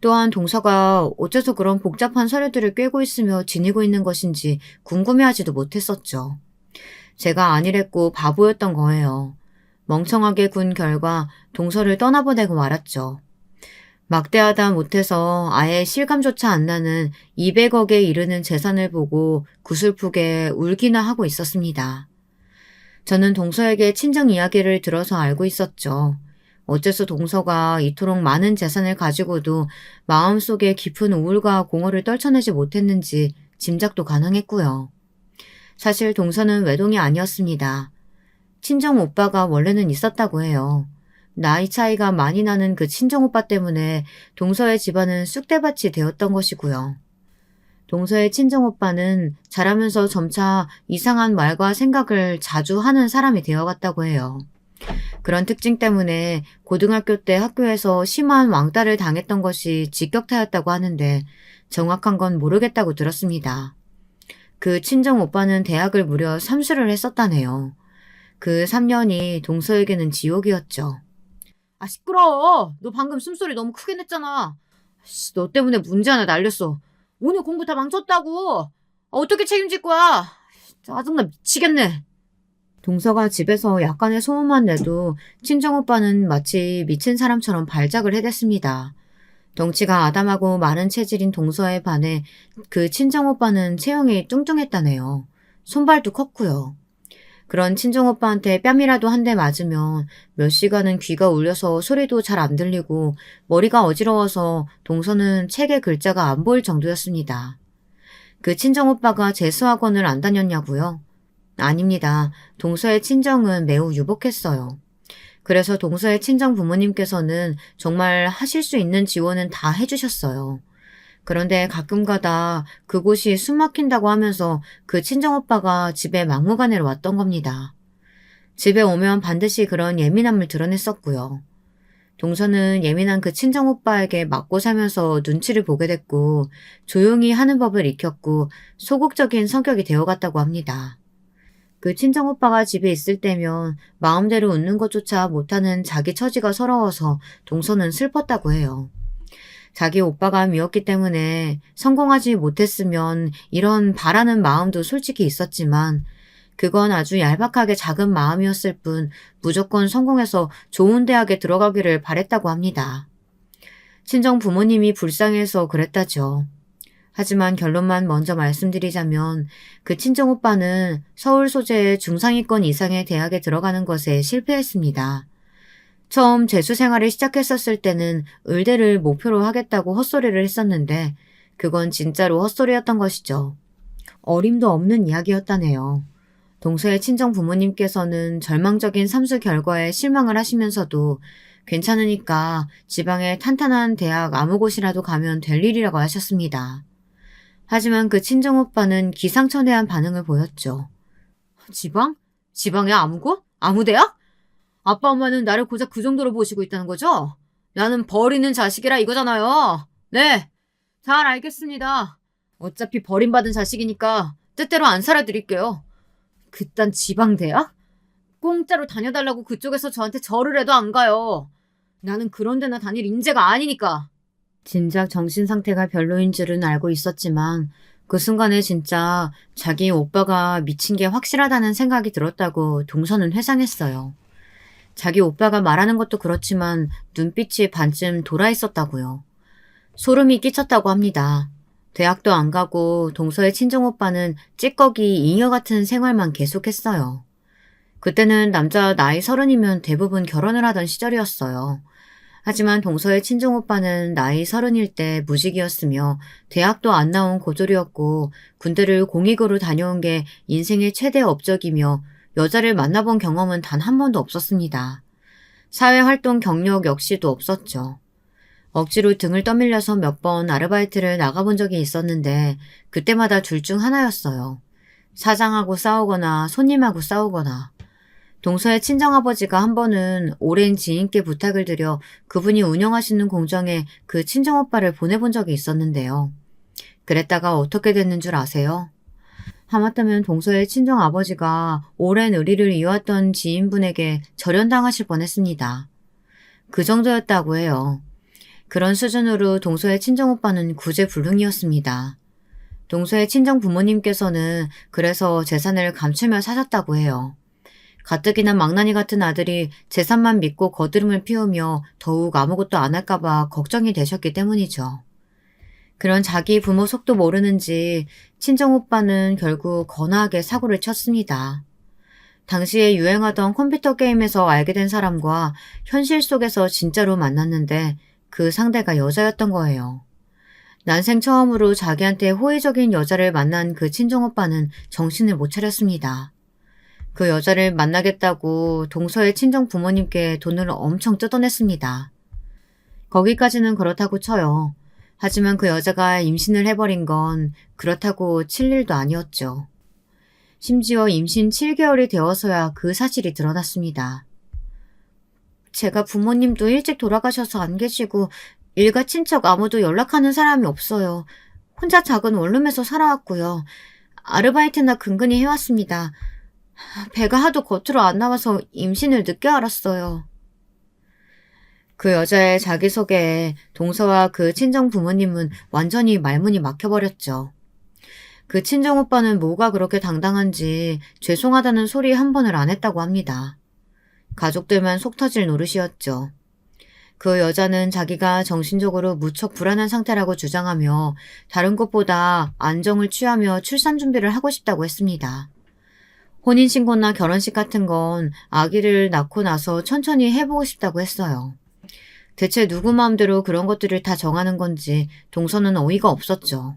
또한 동서가 어째서 그런 복잡한 서류들을 꿰고 있으며 지니고 있는 것인지 궁금해하지도 못했었죠. 제가 안일했고 바보였던 거예요. 멍청하게 군 결과 동서를 떠나보내고 말았죠. 막대하다 못해서 아예 실감조차 안 나는 200억에 이르는 재산을 보고 구슬프게 울기나 하고 있었습니다. 저는 동서에게 친정 이야기를 들어서 알고 있었죠. 어째서 동서가 이토록 많은 재산을 가지고도 마음속에 깊은 우울과 공허를 떨쳐내지 못했는지 짐작도 가능했고요. 사실 동서는 외동이 아니었습니다. 친정 오빠가 원래는 있었다고 해요. 나이 차이가 많이 나는 그 친정 오빠 때문에 동서의 집안은 쑥대밭이 되었던 것이고요. 동서의 친정 오빠는 자라면서 점차 이상한 말과 생각을 자주 하는 사람이 되어갔다고 해요. 그런 특징 때문에 고등학교 때 학교에서 심한 왕따를 당했던 것이 직격타였다고 하는데 정확한 건 모르겠다고 들었습니다. 그 친정 오빠는 대학을 무려 3수를 했었다네요. 그 3년이 동서에게는 지옥이었죠. 아, 시끄러워. 너 방금 숨소리 너무 크게 냈잖아. 너 때문에 문제 하나 날렸어. 오늘 공부 다 망쳤다고. 어떻게 책임질 거야? 짜증나 미치겠네. 동서가 집에서 약간의 소음만 내도 친정오빠는 마치 미친 사람처럼 발작을 해댔습니다. 덩치가 아담하고 마른 체질인 동서에 반해 그 친정오빠는 체형이 뚱뚱했다네요. 손발도 컸고요. 그런 친정오빠한테 뺨이라도 한 대 맞으면 몇 시간은 귀가 울려서 소리도 잘 안 들리고 머리가 어지러워서 동서는 책의 글자가 안 보일 정도였습니다. 그 친정오빠가 재수학원을 안 다녔냐고요? 아닙니다. 동서의 친정은 매우 유복했어요. 그래서 동서의 친정 부모님께서는 정말 하실 수 있는 지원은 다 해주셨어요. 그런데 가끔가다 그곳이 숨 막힌다고 하면서 그 친정오빠가 집에 막무가내로 왔던 겁니다. 집에 오면 반드시 그런 예민함을 드러냈었고요. 동서는 예민한 그 친정오빠에게 맞고 살면서 눈치를 보게 됐고 조용히 하는 법을 익혔고 소극적인 성격이 되어갔다고 합니다. 그 친정오빠가 집에 있을 때면 마음대로 웃는 것조차 못하는 자기 처지가 서러워서 동서는 슬펐다고 해요. 자기 오빠가 미웠기 때문에 성공하지 못했으면 이런 바라는 마음도 솔직히 있었지만 그건 아주 얄팍하게 작은 마음이었을 뿐 무조건 성공해서 좋은 대학에 들어가기를 바랬다고 합니다. 친정 부모님이 불쌍해서 그랬다죠. 하지만 결론만 먼저 말씀드리자면 그 친정오빠는 서울 소재의 중상위권 이상의 대학에 들어가는 것에 실패했습니다. 처음 재수 생활을 시작했었을 때는 의대를 목표로 하겠다고 헛소리를 했었는데 그건 진짜로 헛소리였던 것이죠. 어림도 없는 이야기였다네요. 동서의 친정 부모님께서는 절망적인 삼수 결과에 실망을 하시면서도 괜찮으니까 지방의 탄탄한 대학 아무 곳이라도 가면 될 일이라고 하셨습니다. 하지만 그 친정오빠는 기상천외한 반응을 보였죠. 지방? 지방의 아무 곳? 아무 대학? 아빠 엄마는 나를 고작 그 정도로 보시고 있다는 거죠? 나는 버리는 자식이라 이거잖아요. 네, 잘 알겠습니다. 어차피 버림받은 자식이니까 뜻대로 안 살아드릴게요. 그딴 지방 대학? 공짜로 다녀달라고 그쪽에서 저한테 절을 해도 안 가요. 나는 그런 데나 다닐 인재가 아니니까. 진작 정신 상태가 별로인 줄은 알고 있었지만 그 순간에 진짜 자기 오빠가 미친 게 확실하다는 생각이 들었다고 동서는 회상했어요. 자기 오빠가 말하는 것도 그렇지만 눈빛이 반쯤 돌아 있었다고요. 소름이 끼쳤다고 합니다. 대학도 안 가고 동서의 친정오빠는 찌꺼기 잉여 같은 생활만 계속했어요. 그때는 남자 나이 30이면 대부분 결혼을 하던 시절이었어요. 하지만 동서의 친정오빠는 나이 30일 때 무직이었으며 대학도 안 나온 고졸이었고 군대를 공익으로 다녀온 게 인생의 최대 업적이며 여자를 만나본 경험은 단 한 번도 없었습니다. 사회활동 경력 역시도 없었죠. 억지로 등을 떠밀려서 몇 번 아르바이트를 나가본 적이 있었는데 그때마다 둘 중 하나였어요. 사장하고 싸우거나 손님하고 싸우거나. 동서의 친정아버지가 한 번은 오랜 지인께 부탁을 드려 그분이 운영하시는 공장에 그 친정오빠를 보내본 적이 있었는데요. 그랬다가 어떻게 됐는 줄 아세요? 하마터면 동서의 친정아버지가 오랜 의리를 이어왔던 지인분에게 절연당하실 뻔했습니다. 그 정도였다고 해요. 그런 수준으로 동서의 친정오빠는 구제불능이었습니다. 동서의 친정 부모님께서는 그래서 재산을 감추며 사셨다고 해요. 가뜩이나 망나니 같은 아들이 재산만 믿고 거드름을 피우며 더욱 아무것도 안 할까봐 걱정이 되셨기 때문이죠. 그런 자기 부모 속도 모르는지 친정오빠는 결국 거나하게 사고를 쳤습니다. 당시에 유행하던 컴퓨터 게임에서 알게 된 사람과 현실 속에서 진짜로 만났는데 그 상대가 여자였던 거예요. 난생 처음으로 자기한테 호의적인 여자를 만난 그 친정오빠는 정신을 못 차렸습니다. 그 여자를 만나겠다고 동서의 친정 부모님께 돈을 엄청 뜯어냈습니다. 거기까지는 그렇다고 쳐요. 하지만 그 여자가 임신을 해버린 건 그렇다고 칠 일도 아니었죠. 심지어 임신 7개월이 되어서야 그 사실이 드러났습니다. 제가 부모님도 일찍 돌아가셔서 안 계시고 일가 친척 아무도 연락하는 사람이 없어요. 혼자 작은 원룸에서 살아왔고요. 아르바이트나 근근히 해왔습니다. 배가 하도 겉으로 안 나와서 임신을 늦게 알았어요. 그 여자의 자기소개에 동서와 그 친정 부모님은 완전히 말문이 막혀버렸죠. 그 친정오빠는 뭐가 그렇게 당당한지 죄송하다는 소리 한 번을 안 했다고 합니다. 가족들만 속 터질 노릇이었죠. 그 여자는 자기가 정신적으로 무척 불안한 상태라고 주장하며 다른 것보다 안정을 취하며 출산 준비를 하고 싶다고 했습니다. 혼인신고나 결혼식 같은 건 아기를 낳고 나서 천천히 해보고 싶다고 했어요. 대체 누구 마음대로 그런 것들을 다 정하는 건지 동서는 어이가 없었죠.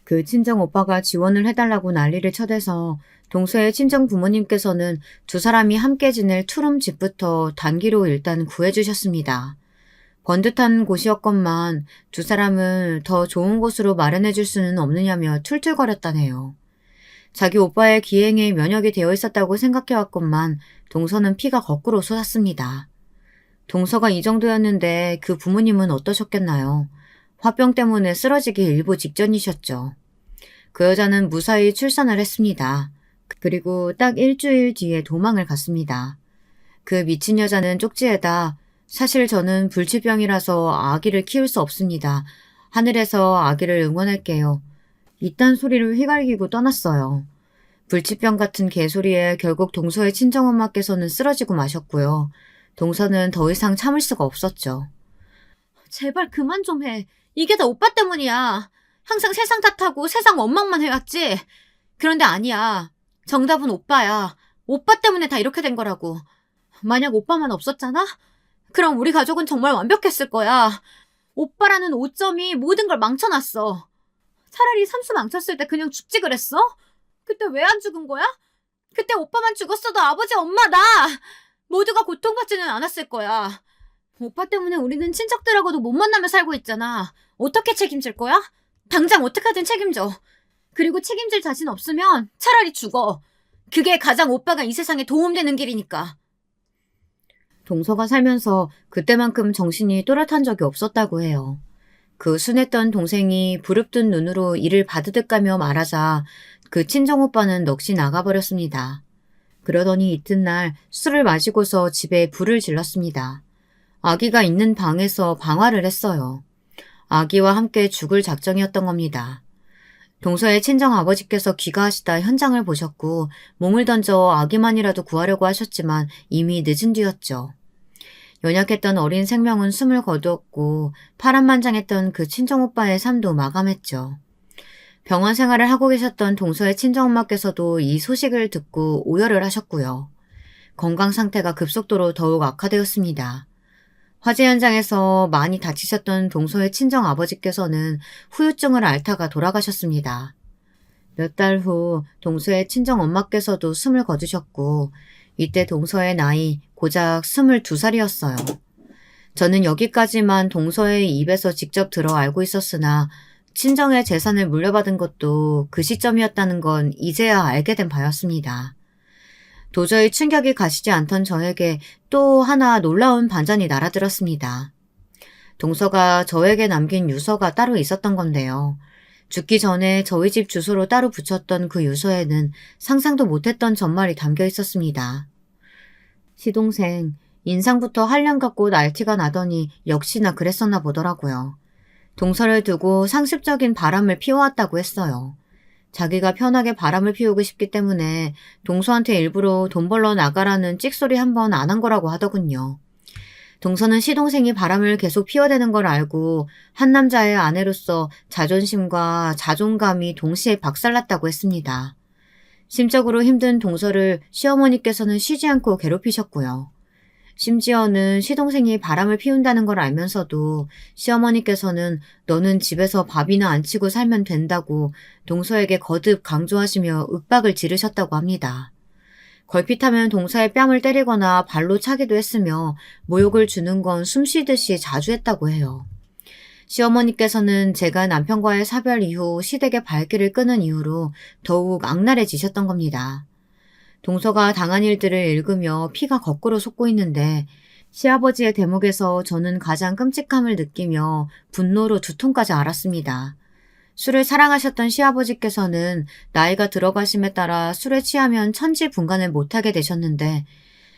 그 친정 오빠가 지원을 해달라고 난리를 쳐대서 동서의 친정 부모님께서는 두 사람이 함께 지낼 투룸 집부터 단기로 일단 구해주셨습니다. 번듯한 곳이었건만 두 사람을 더 좋은 곳으로 마련해줄 수는 없느냐며 툴툴거렸다네요. 자기 오빠의 기행에 면역이 되어 있었다고 생각해왔건만 동서는 피가 거꾸로 솟았습니다. 동서가 이 정도였는데 그 부모님은 어떠셨겠나요? 화병 때문에 쓰러지기 일보 직전이셨죠. 그 여자는 무사히 출산을 했습니다. 그리고 딱 일주일 뒤에 도망을 갔습니다. 그 미친 여자는 쪽지에다 사실 저는 불치병이라서 아기를 키울 수 없습니다. 하늘에서 아기를 응원할게요. 이딴 소리를 휘갈기고 떠났어요. 불치병 같은 개소리에 결국 동서의 친정엄마께서는 쓰러지고 마셨고요. 동서는 더 이상 참을 수가 없었죠. 제발 그만 좀 해. 이게 다 오빠 때문이야. 항상 세상 탓하고 세상 원망만 해왔지. 그런데 아니야. 정답은 오빠야. 오빠 때문에 다 이렇게 된 거라고. 만약 오빠만 없었잖아? 그럼 우리 가족은 정말 완벽했을 거야. 오빠라는 오점이 모든 걸 망쳐놨어. 차라리 삼수 망쳤을 때 그냥 죽지 그랬어? 그때 왜 안 죽은 거야? 그때 오빠만 죽었어도 아버지, 엄마, 나 모두가 고통받지는 않았을 거야. 오빠 때문에 우리는 친척들하고도 못 만나며 살고 있잖아. 어떻게 책임질 거야? 당장 어떻게든 책임져. 그리고 책임질 자신 없으면 차라리 죽어. 그게 가장 오빠가 이 세상에 도움되는 길이니까. 동서가 살면서 그때만큼 정신이 또렷한 적이 없었다고 해요. 그 순했던 동생이 부릅뜬 눈으로 이를 바드득 가며 말하자 그 친정오빠는 넋이 나가버렸습니다. 그러더니 이튿날 술을 마시고서 집에 불을 질렀습니다. 아기가 있는 방에서 방화를 했어요. 아기와 함께 죽을 작정이었던 겁니다. 동서의 친정아버지께서 귀가하시다 현장을 보셨고 몸을 던져 아기만이라도 구하려고 하셨지만 이미 늦은 뒤였죠. 연약했던 어린 생명은 숨을 거두었고 파란만장했던 그 친정오빠의 삶도 마감했죠. 병원 생활을 하고 계셨던 동서의 친정엄마께서도 이 소식을 듣고 오열을 하셨고요. 건강 상태가 급속도로 더욱 악화되었습니다. 화재 현장에서 많이 다치셨던 동서의 친정아버지께서는 후유증을 앓다가 돌아가셨습니다. 몇 달 후 동서의 친정엄마께서도 숨을 거두셨고 이때 동서의 나이 고작 22살이었어요. 저는 여기까지만 동서의 입에서 직접 들어 알고 있었으나 친정의 재산을 물려받은 것도 그 시점이었다는 건 이제야 알게 된 바였습니다. 도저히 충격이 가시지 않던 저에게 또 하나 놀라운 반전이 날아들었습니다. 동서가 저에게 남긴 유서가 따로 있었던 건데요. 죽기 전에 저희 집 주소로 따로 붙였던 그 유서에는 상상도 못했던 전말이 담겨 있었습니다. 시동생, 인상부터 한량 같고 날티가 나더니 역시나 그랬었나 보더라고요. 동서를 두고 상습적인 바람을 피워왔다고 했어요. 자기가 편하게 바람을 피우고 싶기 때문에 동서한테 일부러 돈 벌러 나가라는 찍소리 한 번 안 한 거라고 하더군요. 동서는 시동생이 바람을 계속 피워대는 걸 알고 한 남자의 아내로서 자존심과 자존감이 동시에 박살났다고 했습니다. 심적으로 힘든 동서를 시어머니께서는 쉬지 않고 괴롭히셨고요. 심지어는 시동생이 바람을 피운다는 걸 알면서도 시어머니께서는 너는 집에서 밥이나 안 치고 살면 된다고 동서에게 거듭 강조하시며 윽박을 지르셨다고 합니다. 걸핏하면 동서의 뺨을 때리거나 발로 차기도 했으며 모욕을 주는 건 숨쉬듯이 자주 했다고 해요. 시어머니께서는 제가 남편과의 사별 이후 시댁의 발길을 끄는 이유로 더욱 악랄해지셨던 겁니다. 동서가 당한 일들을 읽으며 피가 거꾸로 솟고 있는데 시아버지의 대목에서 저는 가장 끔찍함을 느끼며 분노로 두통까지 앓았습니다. 술을 사랑하셨던 시아버지께서는 나이가 들어가심에 따라 술에 취하면 천지분간을 못하게 되셨는데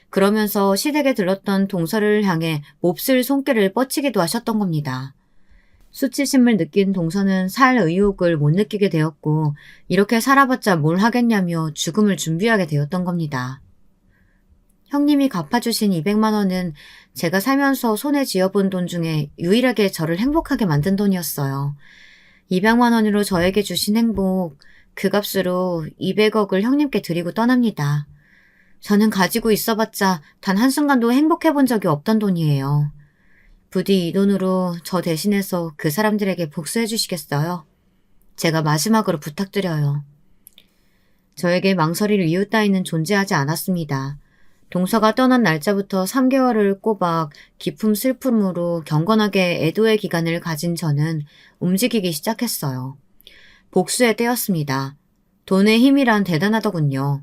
그러면서 시댁에 들렀던 동서를 향해 몹쓸 손길을 뻗치기도 하셨던 겁니다. 수치심을 느낀 동서는 살 의욕을 못 느끼게 되었고 이렇게 살아봤자 뭘 하겠냐며 죽음을 준비하게 되었던 겁니다. 형님이 갚아주신 200만 원은 제가 살면서 손에 쥐어본 돈 중에 유일하게 저를 행복하게 만든 돈이었어요. 200만 원으로 저에게 주신 행복, 그 값으로 200억을 형님께 드리고 떠납니다. 저는 가지고 있어봤자 단 한순간도 행복해 본 적이 없던 돈이에요. 부디 이 돈으로 저 대신해서 그 사람들에게 복수해 주시겠어요? 제가 마지막으로 부탁드려요. 저에게 망설일 이유 따위는 존재하지 않았습니다. 동서가 떠난 날짜부터 3개월을 꼬박 깊은 슬픔으로 경건하게 애도의 기간을 가진 저는 움직이기 시작했어요. 복수의 때였습니다. 돈의 힘이란 대단하더군요.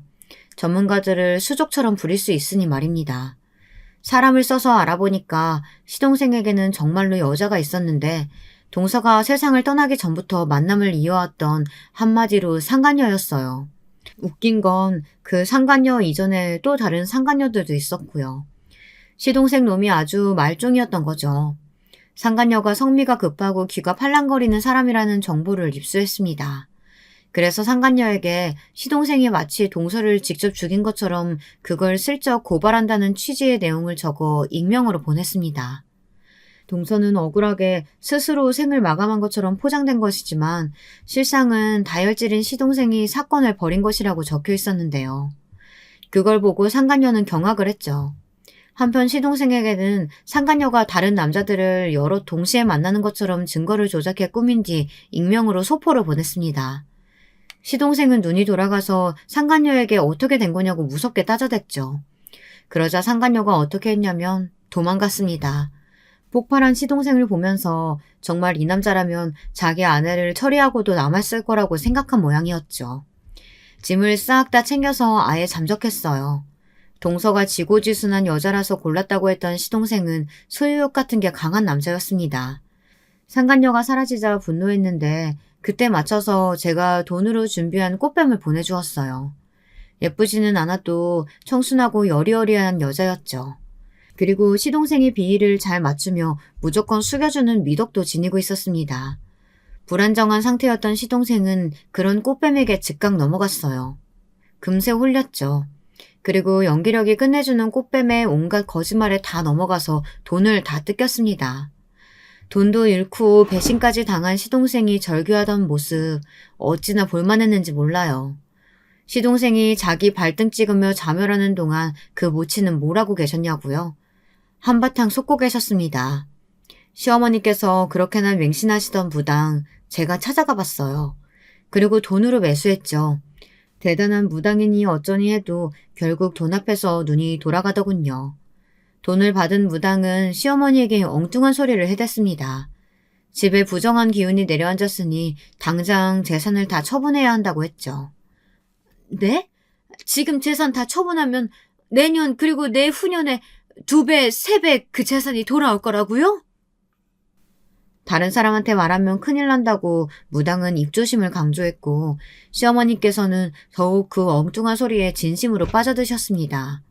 전문가들을 수족처럼 부릴 수 있으니 말입니다. 사람을 써서 알아보니까 시동생에게는 정말로 여자가 있었는데 동서가 세상을 떠나기 전부터 만남을 이어왔던 한마디로 상간녀였어요. 웃긴 건 그 상간녀 이전에 또 다른 상간녀들도 있었고요. 시동생 놈이 아주 말종이었던 거죠. 상간녀가 성미가 급하고 귀가 팔랑거리는 사람이라는 정보를 입수했습니다. 그래서 상간녀에게 시동생이 마치 동서를 직접 죽인 것처럼 그걸 슬쩍 고발한다는 취지의 내용을 적어 익명으로 보냈습니다. 동서는 억울하게 스스로 생을 마감한 것처럼 포장된 것이지만 실상은 다혈질인 시동생이 사건을 벌인 것이라고 적혀 있었는데요. 그걸 보고 상간녀는 경악을 했죠. 한편 시동생에게는 상간녀가 다른 남자들을 여럿 동시에 만나는 것처럼 증거를 조작해 꾸민 뒤 익명으로 소포를 보냈습니다. 시동생은 눈이 돌아가서 상간녀에게 어떻게 된 거냐고 무섭게 따져댔죠. 그러자 상간녀가 어떻게 했냐면 도망갔습니다. 폭발한 시동생을 보면서 정말 이 남자라면 자기 아내를 처리하고도 남았을 거라고 생각한 모양이었죠. 짐을 싹 다 챙겨서 아예 잠적했어요. 동서가 지고지순한 여자라서 골랐다고 했던 시동생은 소유욕 같은 게 강한 남자였습니다. 상간녀가 사라지자 분노했는데 그때 맞춰서 제가 돈으로 준비한 꽃뱀을 보내주었어요. 예쁘지는 않아도 청순하고 여리여리한 여자였죠. 그리고 시동생의 비위를 잘 맞추며 무조건 숙여주는 미덕도 지니고 있었습니다. 불안정한 상태였던 시동생은 그런 꽃뱀에게 즉각 넘어갔어요. 금세 홀렸죠. 그리고 연기력이 끝내주는 꽃뱀의 온갖 거짓말에 다 넘어가서 돈을 다 뜯겼습니다. 돈도 잃고 배신까지 당한 시동생이 절규하던 모습 어찌나 볼만했는지 몰라요. 시동생이 자기 발등 찍으며 자멸하는 동안 그 모치는 뭘 하고 계셨냐고요? 한바탕 솟고 계셨습니다. 시어머니께서 그렇게나 맹신하시던 무당 제가 찾아가 봤어요. 그리고 돈으로 매수했죠. 대단한 무당이니 어쩌니 해도 결국 돈 앞에서 눈이 돌아가더군요. 돈을 받은 무당은 시어머니에게 엉뚱한 소리를 해댔습니다. 집에 부정한 기운이 내려앉았으니 당장 재산을 다 처분해야 한다고 했죠. 네? 지금 재산 다 처분하면 내년 그리고 내후년에 2배, 3배 그 재산이 돌아올 거라고요? 다른 사람한테 말하면 큰일 난다고 무당은 입조심을 강조했고 시어머니께서는 더욱 그 엉뚱한 소리에 진심으로 빠져드셨습니다.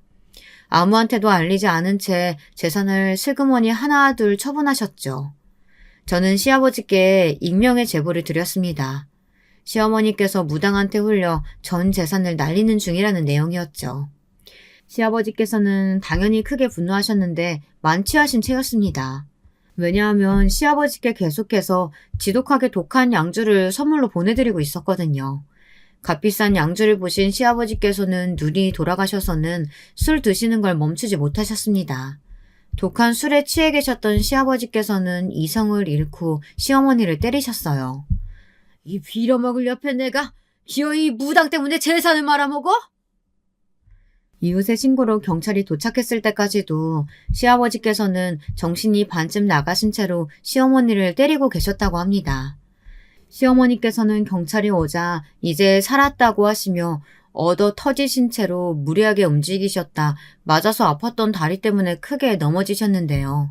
아무한테도 알리지 않은 채 재산을 슬그머니 하나둘 처분하셨죠. 저는 시아버지께 익명의 제보를 드렸습니다. 시어머니께서 무당한테 홀려 전 재산을 날리는 중이라는 내용이었죠. 시아버지께서는 당연히 크게 분노하셨는데 만취하신 채였습니다. 왜냐하면 시아버지께 계속해서 지독하게 독한 양주를 선물로 보내드리고 있었거든요. 값비싼 양주를 보신 시아버지께서는 눈이 돌아가셔서는 술 드시는 걸 멈추지 못하셨습니다. 독한 술에 취해 계셨던 시아버지께서는 이성을 잃고 시어머니를 때리셨어요. 이 빌어먹을 옆에 내가 기어이 무당 때문에 재산을 말아먹어? 이웃의 신고로 경찰이 도착했을 때까지도 시아버지께서는 정신이 반쯤 나가신 채로 시어머니를 때리고 계셨다고 합니다. 시어머니께서는 경찰이 오자 이제 살았다고 하시며 얻어 터지신 채로 무리하게 움직이셨다 맞아서 아팠던 다리 때문에 크게 넘어지셨는데요.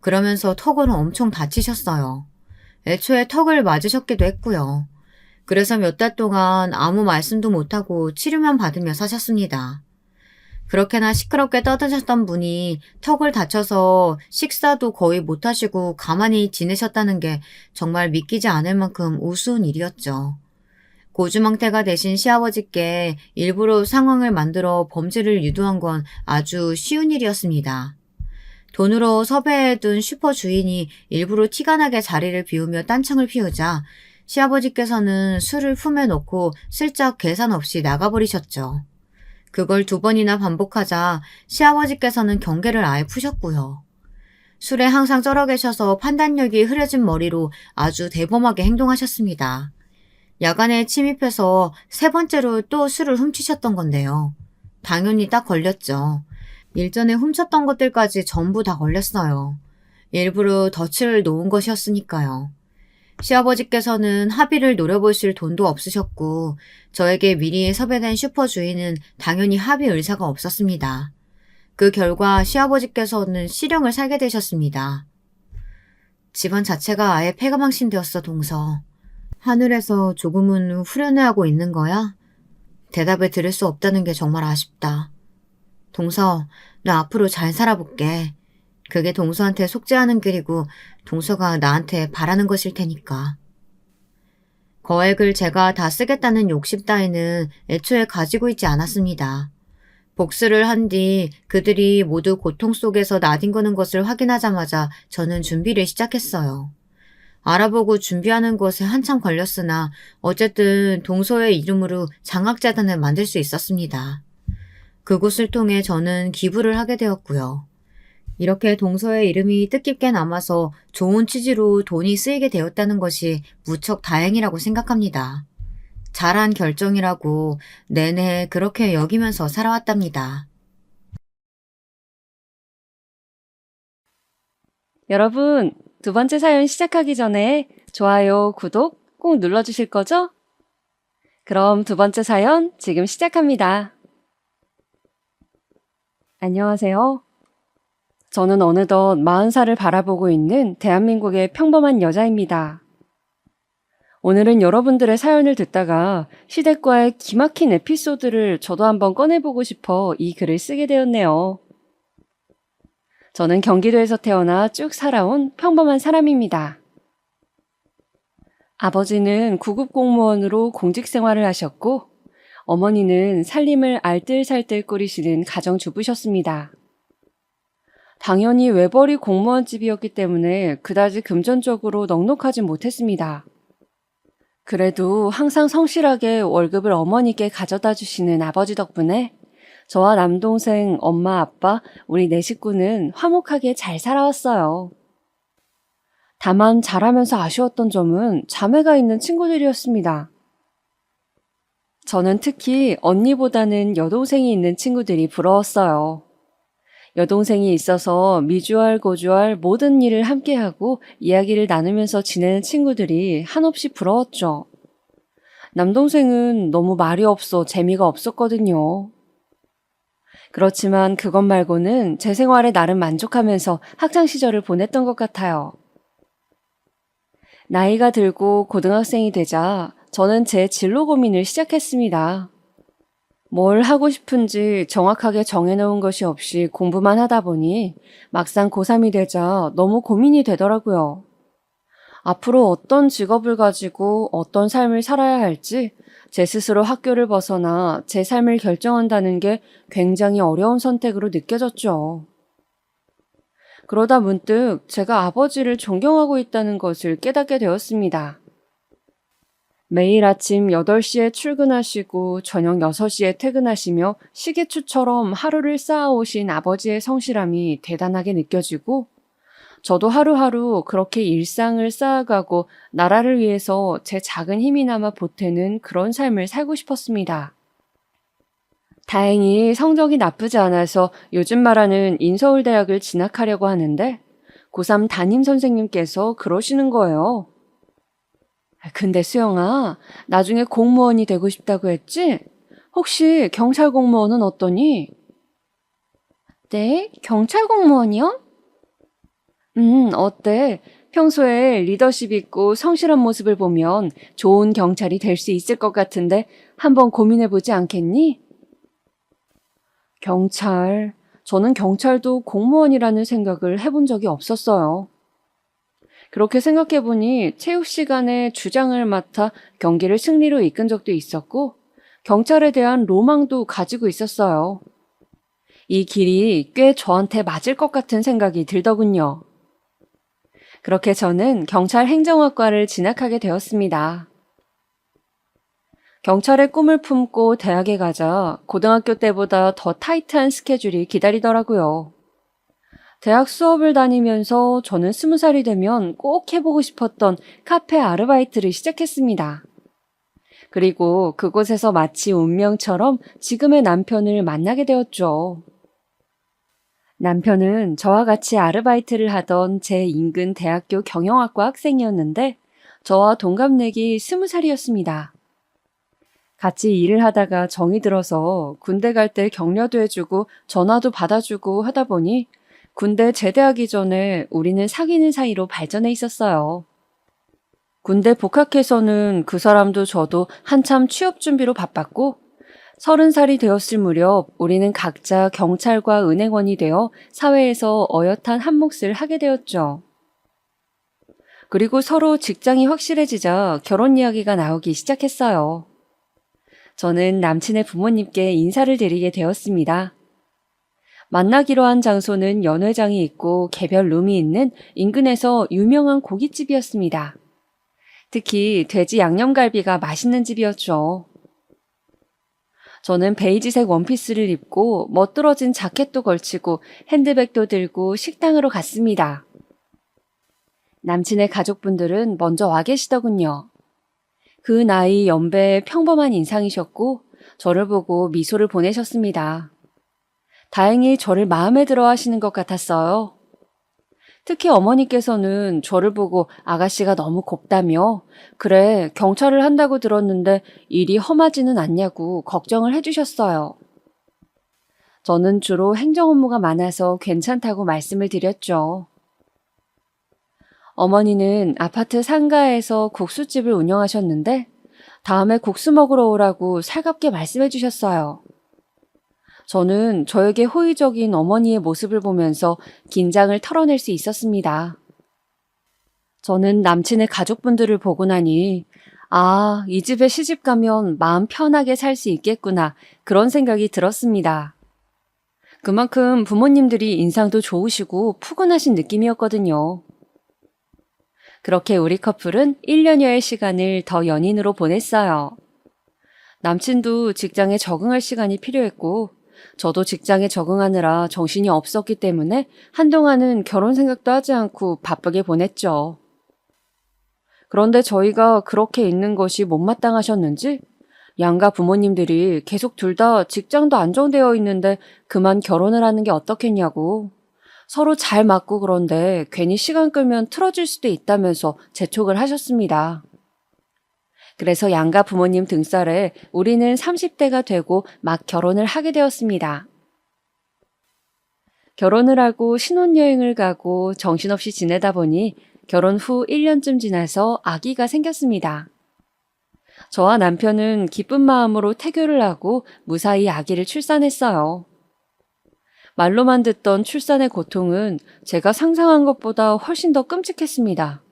그러면서 턱으로 엄청 다치셨어요. 애초에 턱을 맞으셨기도 했고요. 그래서 몇 달 동안 아무 말씀도 못하고 치료만 받으며 사셨습니다. 그렇게나 시끄럽게 떠드셨던 분이 턱을 다쳐서 식사도 거의 못하시고 가만히 지내셨다는 게 정말 믿기지 않을 만큼 우스운 일이었죠. 고주망태가 되신 시아버지께 일부러 상황을 만들어 범죄를 유도한 건 아주 쉬운 일이었습니다. 돈으로 섭외해둔 슈퍼 주인이 일부러 티가 나게 자리를 비우며 딴청을 피우자 시아버지께서는 술을 품에 넣고 슬쩍 계산 없이 나가버리셨죠. 그걸 2번이나 반복하자 시아버지께서는 경계를 아예 푸셨고요. 술에 항상 쩔어 계셔서 판단력이 흐려진 머리로 아주 대범하게 행동하셨습니다. 야간에 침입해서 3번째로 또 술을 훔치셨던 건데요. 당연히 딱 걸렸죠. 일전에 훔쳤던 것들까지 전부 다 걸렸어요. 일부러 덫을 놓은 것이었으니까요. 시아버지께서는 합의를 노려보실 돈도 없으셨고 저에게 미리 섭외된 슈퍼 주인은 당연히 합의 의사가 없었습니다. 그 결과 시아버지께서는 실형을 살게 되셨습니다. 집안 자체가 아예 폐가망신되었어, 동서. 하늘에서 조금은 후련해하고 있는 거야? 대답을 들을 수 없다는 게 정말 아쉽다. 동서, 너 앞으로 잘 살아볼게. 그게 동서한테 속죄하는 길이고 동서가 나한테 바라는 것일 테니까. 거액을 제가 다 쓰겠다는 욕심 따위는 애초에 가지고 있지 않았습니다. 복수를 한 뒤 그들이 모두 고통 속에서 나뒹구는 것을 확인하자마자 저는 준비를 시작했어요. 알아보고 준비하는 것에 한참 걸렸으나 어쨌든 동서의 이름으로 장학재단을 만들 수 있었습니다. 그곳을 통해 저는 기부를 하게 되었고요. 이렇게 동서의 이름이 뜻깊게 남아서 좋은 취지로 돈이 쓰이게 되었다는 것이 무척 다행이라고 생각합니다. 잘한 결정이라고 내내 그렇게 여기면서 살아왔답니다. 여러분, 2번째 사연 시작하기 전에 좋아요, 구독 꼭 눌러주실 거죠? 그럼 2번째 사연 지금 시작합니다. 안녕하세요. 저는 어느덧 40살을 바라보고 있는 대한민국의 평범한 여자입니다. 오늘은 여러분들의 사연을 듣다가 시댁과의 기막힌 에피소드를 저도 한번 꺼내보고 싶어 이 글을 쓰게 되었네요. 저는 경기도에서 태어나 쭉 살아온 평범한 사람입니다. 아버지는 구급 공무원으로 공직 생활을 하셨고 어머니는 살림을 알뜰살뜰 꾸리시는 가정주부셨습니다. 당연히 외벌이 공무원집이었기 때문에 그다지 금전적으로 넉넉하진 못했습니다. 그래도 항상 성실하게 월급을 어머니께 가져다 주시는 아버지 덕분에 저와 남동생, 엄마, 아빠, 우리 4식구는 화목하게 잘 살아왔어요. 다만 자라면서 아쉬웠던 점은 자매가 있는 친구들이었습니다. 저는 특히 언니보다는 여동생이 있는 친구들이 부러웠어요. 여동생이 있어서 미주알 고주알 모든 일을 함께하고 이야기를 나누면서 지내는 친구들이 한없이 부러웠죠. 남동생은 너무 말이 없어 재미가 없었거든요. 그렇지만 그것 말고는 제 생활에 나름 만족하면서 학창시절을 보냈던 것 같아요. 나이가 들고 고등학생이 되자 저는 제 진로 고민을 시작했습니다. 뭘 하고 싶은지 정확하게 정해놓은 것이 없이 공부만 하다 보니 막상 고3이 되자 너무 고민이 되더라고요. 앞으로 어떤 직업을 가지고 어떤 삶을 살아야 할지 제 스스로 학교를 벗어나 제 삶을 결정한다는 게 굉장히 어려운 선택으로 느껴졌죠. 그러다 문득 제가 아버지를 존경하고 있다는 것을 깨닫게 되었습니다. 매일 아침 8시에 출근하시고 저녁 6시에 퇴근하시며 시계추처럼 하루를 쌓아오신 아버지의 성실함이 대단하게 느껴지고 저도 하루하루 그렇게 일상을 쌓아가고 나라를 위해서 제 작은 힘이나마 보태는 그런 삶을 살고 싶었습니다. 다행히 성적이 나쁘지 않아서 요즘 말하는 인서울대학을 진학하려고 하는데 고3 담임 선생님께서 그러시는 거예요. 근데 수영아, 나중에 공무원이 되고 싶다고 했지? 혹시 경찰 공무원은 어떠니? 네, 경찰 공무원이요? 어때? 평소에 리더십 있고 성실한 모습을 보면 좋은 경찰이 될 수 있을 것 같은데 한번 고민해보지 않겠니? 경찰. 저는 경찰도 공무원이라는 생각을 해본 적이 없었어요. 그렇게 생각해보니 체육 시간에 주장을 맡아 경기를 승리로 이끈 적도 있었고 경찰에 대한 로망도 가지고 있었어요. 이 길이 꽤 저한테 맞을 것 같은 생각이 들더군요. 그렇게 저는 경찰 행정학과를 진학하게 되었습니다. 경찰의 꿈을 품고 대학에 가자 고등학교 때보다 더 타이트한 스케줄이 기다리더라고요. 대학 수업을 다니면서 저는 20살이 되면 꼭 해보고 싶었던 카페 아르바이트를 시작했습니다. 그리고 그곳에서 마치 운명처럼 지금의 남편을 만나게 되었죠. 남편은 저와 같이 아르바이트를 하던 제 인근 대학교 경영학과 학생이었는데 저와 동갑내기 20살이었습니다. 같이 일을 하다가 정이 들어서 군대 갈 때 격려도 해주고 전화도 받아주고 하다 보니 군대 제대하기 전에 우리는 사귀는 사이로 발전해 있었어요. 군대 복학해서는 그 사람도 저도 한참 취업 준비로 바빴고 30살이 되었을 무렵 우리는 각자 경찰과 은행원이 되어 사회에서 어엿한 한 몫을 하게 되었죠. 그리고 서로 직장이 확실해지자 결혼 이야기가 나오기 시작했어요. 저는 남친의 부모님께 인사를 드리게 되었습니다. 만나기로 한 장소는 연회장이 있고 개별 룸이 있는 인근에서 유명한 고깃집이었습니다. 특히 돼지 양념갈비가 맛있는 집이었죠. 저는 베이지색 원피스를 입고 멋들어진 자켓도 걸치고 핸드백도 들고 식당으로 갔습니다. 남친의 가족분들은 먼저 와 계시더군요. 그 나이 연배의 평범한 인상이셨고 저를 보고 미소를 보내셨습니다. 다행히 저를 마음에 들어 하시는 것 같았어요. 특히 어머니께서는 저를 보고 아가씨가 너무 곱다며 그래 경찰을 한다고 들었는데 일이 험하지는 않냐고 걱정을 해주셨어요. 저는 주로 행정 업무가 많아서 괜찮다고 말씀을 드렸죠. 어머니는 아파트 상가에서 국수집을 운영하셨는데 다음에 국수 먹으러 오라고 살갑게 말씀해 주셨어요. 저는 저에게 호의적인 어머니의 모습을 보면서 긴장을 털어낼 수 있었습니다. 저는 남친의 가족분들을 보고 나니 아, 이 집에 시집 가면 마음 편하게 살 수 있겠구나 그런 생각이 들었습니다. 그만큼 부모님들이 인상도 좋으시고 푸근하신 느낌이었거든요. 그렇게 우리 커플은 1년여의 시간을 더 연인으로 보냈어요. 남친도 직장에 적응할 시간이 필요했고 저도 직장에 적응하느라 정신이 없었기 때문에 한동안은 결혼 생각도 하지 않고 바쁘게 보냈죠. 그런데 저희가 그렇게 있는 것이 못마땅하셨는지 양가 부모님들이 계속 둘 다 직장도 안정되어 있는데 그만 결혼을 하는 게 어떻겠냐고 서로 잘 맞고 그런데 괜히 시간 끌면 틀어질 수도 있다면서 재촉을 하셨습니다. 그래서 양가 부모님 등살에 우리는 30대가 되고 막 결혼을 하게 되었습니다. 결혼을 하고 신혼여행을 가고 정신없이 지내다 보니 결혼 후 1년쯤 지나서 아기가 생겼습니다. 저와 남편은 기쁜 마음으로 태교를 하고 무사히 아기를 출산했어요. 말로만 듣던 출산의 고통은 제가 상상한 것보다 훨씬 더 끔찍했습니다.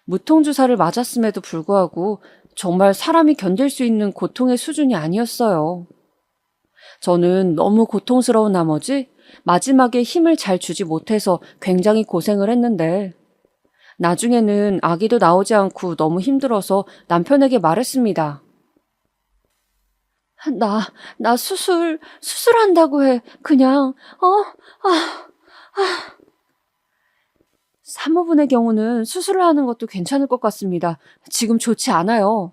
무통주사를 맞았음에도 불구하고 정말 사람이 견딜 수 있는 고통의 수준이 아니었어요. 저는 너무 고통스러운 나머지 마지막에 힘을 잘 주지 못해서 굉장히 고생을 했는데 나중에는 아기도 나오지 않고 너무 힘들어서 남편에게 말했습니다. 나 수술한다고 해. 그냥, 산모분의 경우는 수술을 하는 것도 괜찮을 것 같습니다. 지금 좋지 않아요.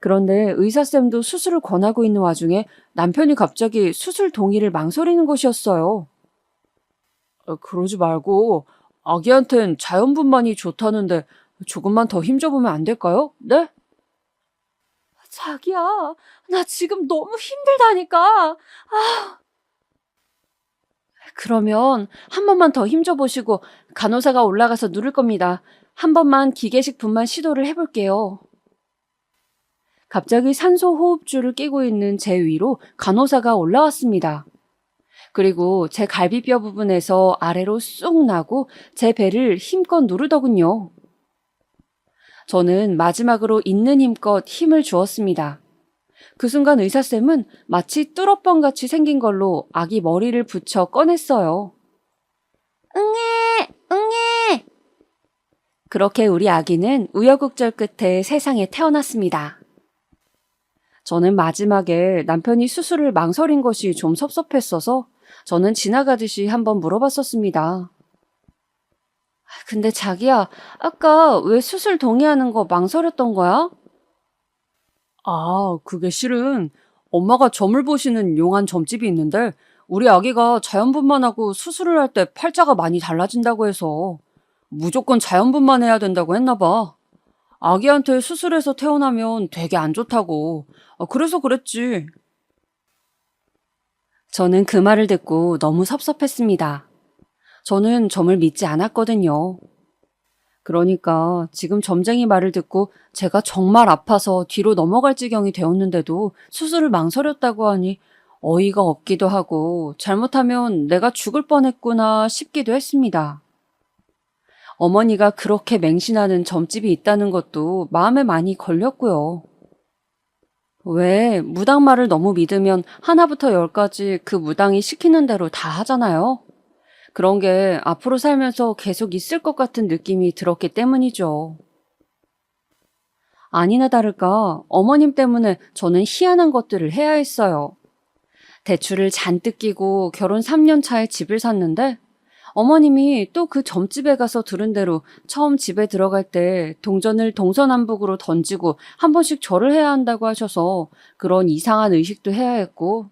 그런데 의사쌤도 수술을 권하고 있는 와중에 남편이 갑자기 수술 동의를 망설이는 것이었어요. 그러지 말고 아기한텐 자연분만이 좋다는데 조금만 더 힘줘보면 안 될까요? 네? 자기야, 나 지금 너무 힘들다니까. 그러면 한 번만 더 힘줘보시고 간호사가 올라가서 누를 겁니다. 한 번만 기계식 분만 시도를 해볼게요. 갑자기 산소 호흡줄을 끼고 있는 제 위로 간호사가 올라왔습니다. 그리고 제 갈비뼈 부분에서 아래로 쑥 나고 제 배를 힘껏 누르더군요. 저는 마지막으로 있는 힘껏 힘을 주었습니다. 그 순간 의사쌤은 마치 뚫어뻥같이 생긴 걸로 아기 머리를 붙여 꺼냈어요. 응애! 응애! 그렇게 우리 아기는 우여곡절 끝에 세상에 태어났습니다. 저는 마지막에 남편이 수술을 망설인 것이 좀 섭섭했어서 저는 지나가듯이 한번 물어봤었습니다. 근데 자기야, 아까 왜 수술 동의하는 거 망설였던 거야? 그게 실은 엄마가 점을 보시는 용한 점집이 있는데 우리 아기가 자연분만하고 수술을 할 때 팔자가 많이 달라진다고 해서 무조건 자연분만해야 된다고 했나 봐. 아기한테 수술해서 태어나면 되게 안 좋다고. 그래서 그랬지. 저는 그 말을 듣고 너무 섭섭했습니다. 저는 점을 믿지 않았거든요. 그러니까 지금 점쟁이 말을 듣고 제가 정말 아파서 뒤로 넘어갈 지경이 되었는데도 수술을 망설였다고 하니 어이가 없기도 하고 잘못하면 내가 죽을 뻔했구나 싶기도 했습니다. 어머니가 그렇게 맹신하는 점집이 있다는 것도 마음에 많이 걸렸고요. 왜 무당말을 너무 믿으면 하나부터 열까지 그 무당이 시키는 대로 다 하잖아요. 그런 게 앞으로 살면서 계속 있을 것 같은 느낌이 들었기 때문이죠. 아니나 다를까 어머님 때문에 저는 희한한 것들을 해야 했어요. 대출을 잔뜩 끼고 결혼 3년 차에 집을 샀는데 어머님이 또 그 점집에 가서 들은 대로 처음 집에 들어갈 때 동전을 동서남북으로 던지고 한 번씩 절을 해야 한다고 하셔서 그런 이상한 의식도 해야 했고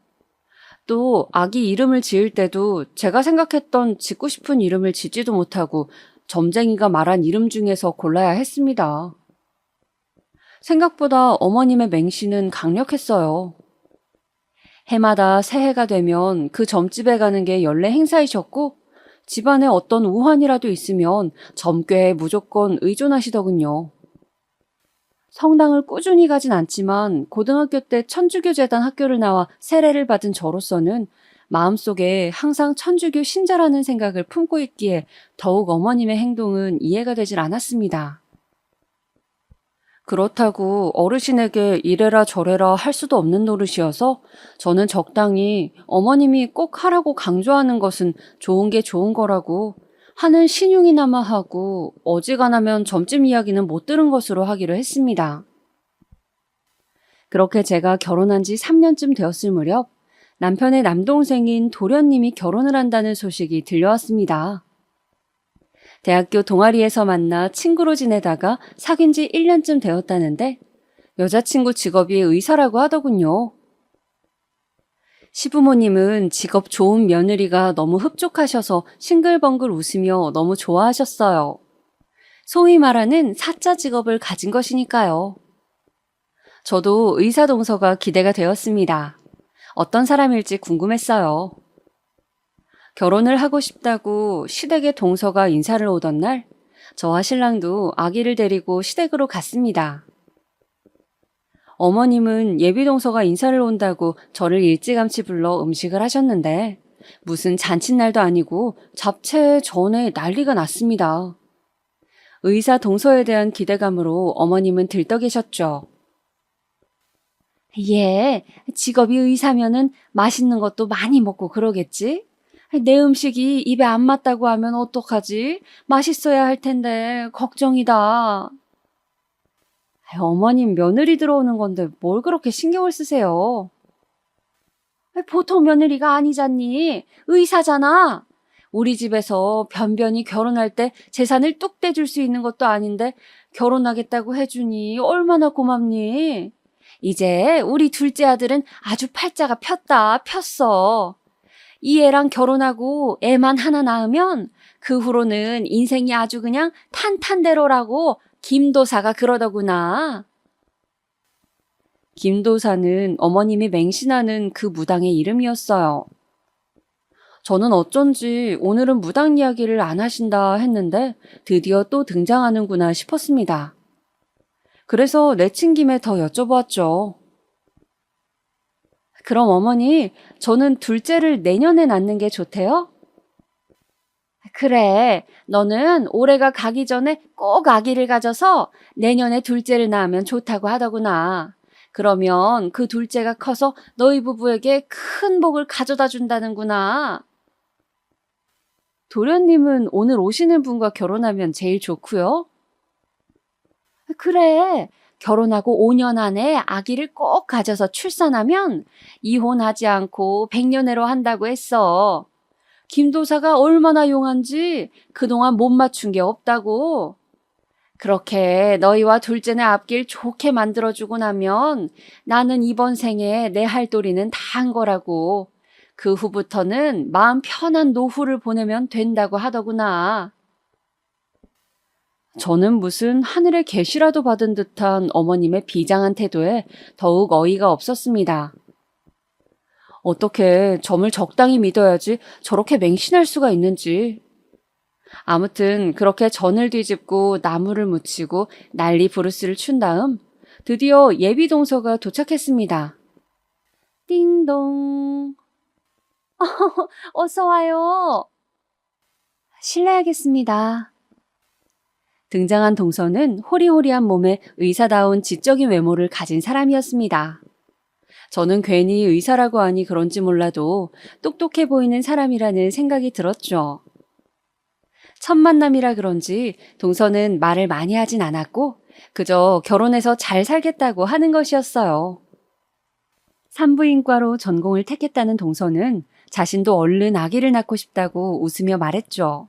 또 아기 이름을 지을 때도 제가 생각했던 짓고 싶은 이름을 짓지도 못하고 점쟁이가 말한 이름 중에서 골라야 했습니다. 생각보다 어머님의 맹신은 강력했어요. 해마다 새해가 되면 그 점집에 가는 게 연례 행사이셨고 집안에 어떤 우환이라도 있으면 점괘에 무조건 의존하시더군요. 성당을 꾸준히 가진 않지만 고등학교 때 천주교재단 학교를 나와 세례를 받은 저로서는 마음속에 항상 천주교 신자라는 생각을 품고 있기에 더욱 어머님의 행동은 이해가 되질 않았습니다. 그렇다고 어르신에게 이래라 저래라 할 수도 없는 노릇이어서 저는 적당히 어머님이 꼭 하라고 강조하는 것은 좋은 게 좋은 거라고 하는 신용이나마 하고 어지간하면 점집 이야기는 못 들은 것으로 하기로 했습니다. 그렇게 제가 결혼한 지 3년쯤 되었을 무렵 남편의 남동생인 도련님이 결혼을 한다는 소식이 들려왔습니다. 대학교 동아리에서 만나 친구로 지내다가 사귄 지 1년쯤 되었다는데 여자친구 직업이 의사라고 하더군요. 시부모님은 직업 좋은 며느리가 너무 흡족하셔서 싱글벙글 웃으며 너무 좋아하셨어요. 소위 말하는 사자 직업을 가진 것이니까요. 저도 의사 동서가 기대가 되었습니다. 어떤 사람일지 궁금했어요. 결혼을 하고 싶다고 시댁의 동서가 인사를 오던 날, 저와 신랑도 아기를 데리고 시댁으로 갔습니다. 어머님은 예비 동서가 인사를 온다고 저를 일찌감치 불러 음식을 하셨는데 무슨 잔칫날도 아니고 잡채 전에 난리가 났습니다. 의사 동서에 대한 기대감으로 어머님은 들떠 계셨죠. 예, 직업이 의사면은 맛있는 것도 많이 먹고 그러겠지? 내 음식이 입에 안 맞다고 하면 어떡하지? 맛있어야 할 텐데 걱정이다. 어머님 며느리 들어오는 건데 뭘 그렇게 신경을 쓰세요? 보통 며느리가 아니잖니. 의사잖아. 우리 집에서 변변히 결혼할 때 재산을 뚝 떼줄 수 있는 것도 아닌데 결혼하겠다고 해주니 얼마나 고맙니? 이제 우리 둘째 아들은 아주 팔자가 폈어. 이 애랑 결혼하고 애만 하나 낳으면 그 후로는 인생이 아주 그냥 탄탄대로라고 김도사가 그러더구나. 김도사는 어머님이 맹신하는 그 무당의 이름이었어요. 저는 어쩐지 오늘은 무당 이야기를 안 하신다 했는데 드디어 또 등장하는구나 싶었습니다. 그래서 내친 김에 더 여쭤보았죠. 그럼 어머니, 저는 둘째를 내년에 낳는 게 좋대요? 그래, 너는 올해가 가기 전에 꼭 아기를 가져서 내년에 둘째를 낳으면 좋다고 하더구나. 그러면 그 둘째가 커서 너희 부부에게 큰 복을 가져다 준다는구나. 도련님은 오늘 오시는 분과 결혼하면 제일 좋고요. 그래, 결혼하고 5년 안에 아기를 꼭 가져서 출산하면 이혼하지 않고 백년해로 한다고 했어. 김도사가 얼마나 용한지 그동안 못 맞춘 게 없다고. 그렇게 너희와 둘째네 앞길 좋게 만들어주고 나면 나는 이번 생에 내 할 도리는 다 한 거라고. 그 후부터는 마음 편한 노후를 보내면 된다고 하더구나. 저는 무슨 하늘의 계시라도 받은 듯한 어머님의 비장한 태도에 더욱 어이가 없었습니다. 어떻게 점을 적당히 믿어야지 저렇게 맹신할 수가 있는지. 아무튼 그렇게 전을 뒤집고 나무를 묻히고 난리 부르스를 춘 다음 드디어 예비 동서가 도착했습니다. 띵동. 어서 와요. 실례하겠습니다. 등장한 동서는 호리호리한 몸에 의사다운 지적인 외모를 가진 사람이었습니다. 저는 괜히 의사라고 하니 그런지 몰라도 똑똑해 보이는 사람이라는 생각이 들었죠. 첫 만남이라 그런지 동서는 말을 많이 하진 않았고 그저 결혼해서 잘 살겠다고 하는 것이었어요. 산부인과로 전공을 택했다는 동서는 자신도 얼른 아기를 낳고 싶다고 웃으며 말했죠.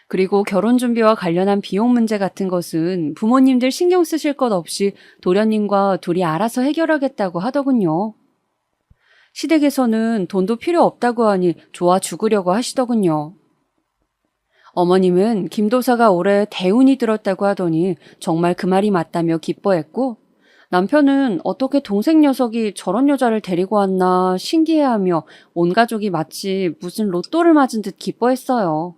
그리고 결혼 준비와 관련한 비용 문제 같은 것은 부모님들 신경 쓰실 것 없이 도련님과 둘이 알아서 해결하겠다고 하더군요. 시댁에서는 돈도 필요 없다고 하니 좋아 죽으려고 하시더군요. 어머님은 김도사가 올해 대운이 들었다고 하더니 정말 그 말이 맞다며 기뻐했고 남편은 어떻게 동생 녀석이 저런 여자를 데리고 왔나 신기해하며 온 가족이 마치 무슨 로또를 맞은 듯 기뻐했어요.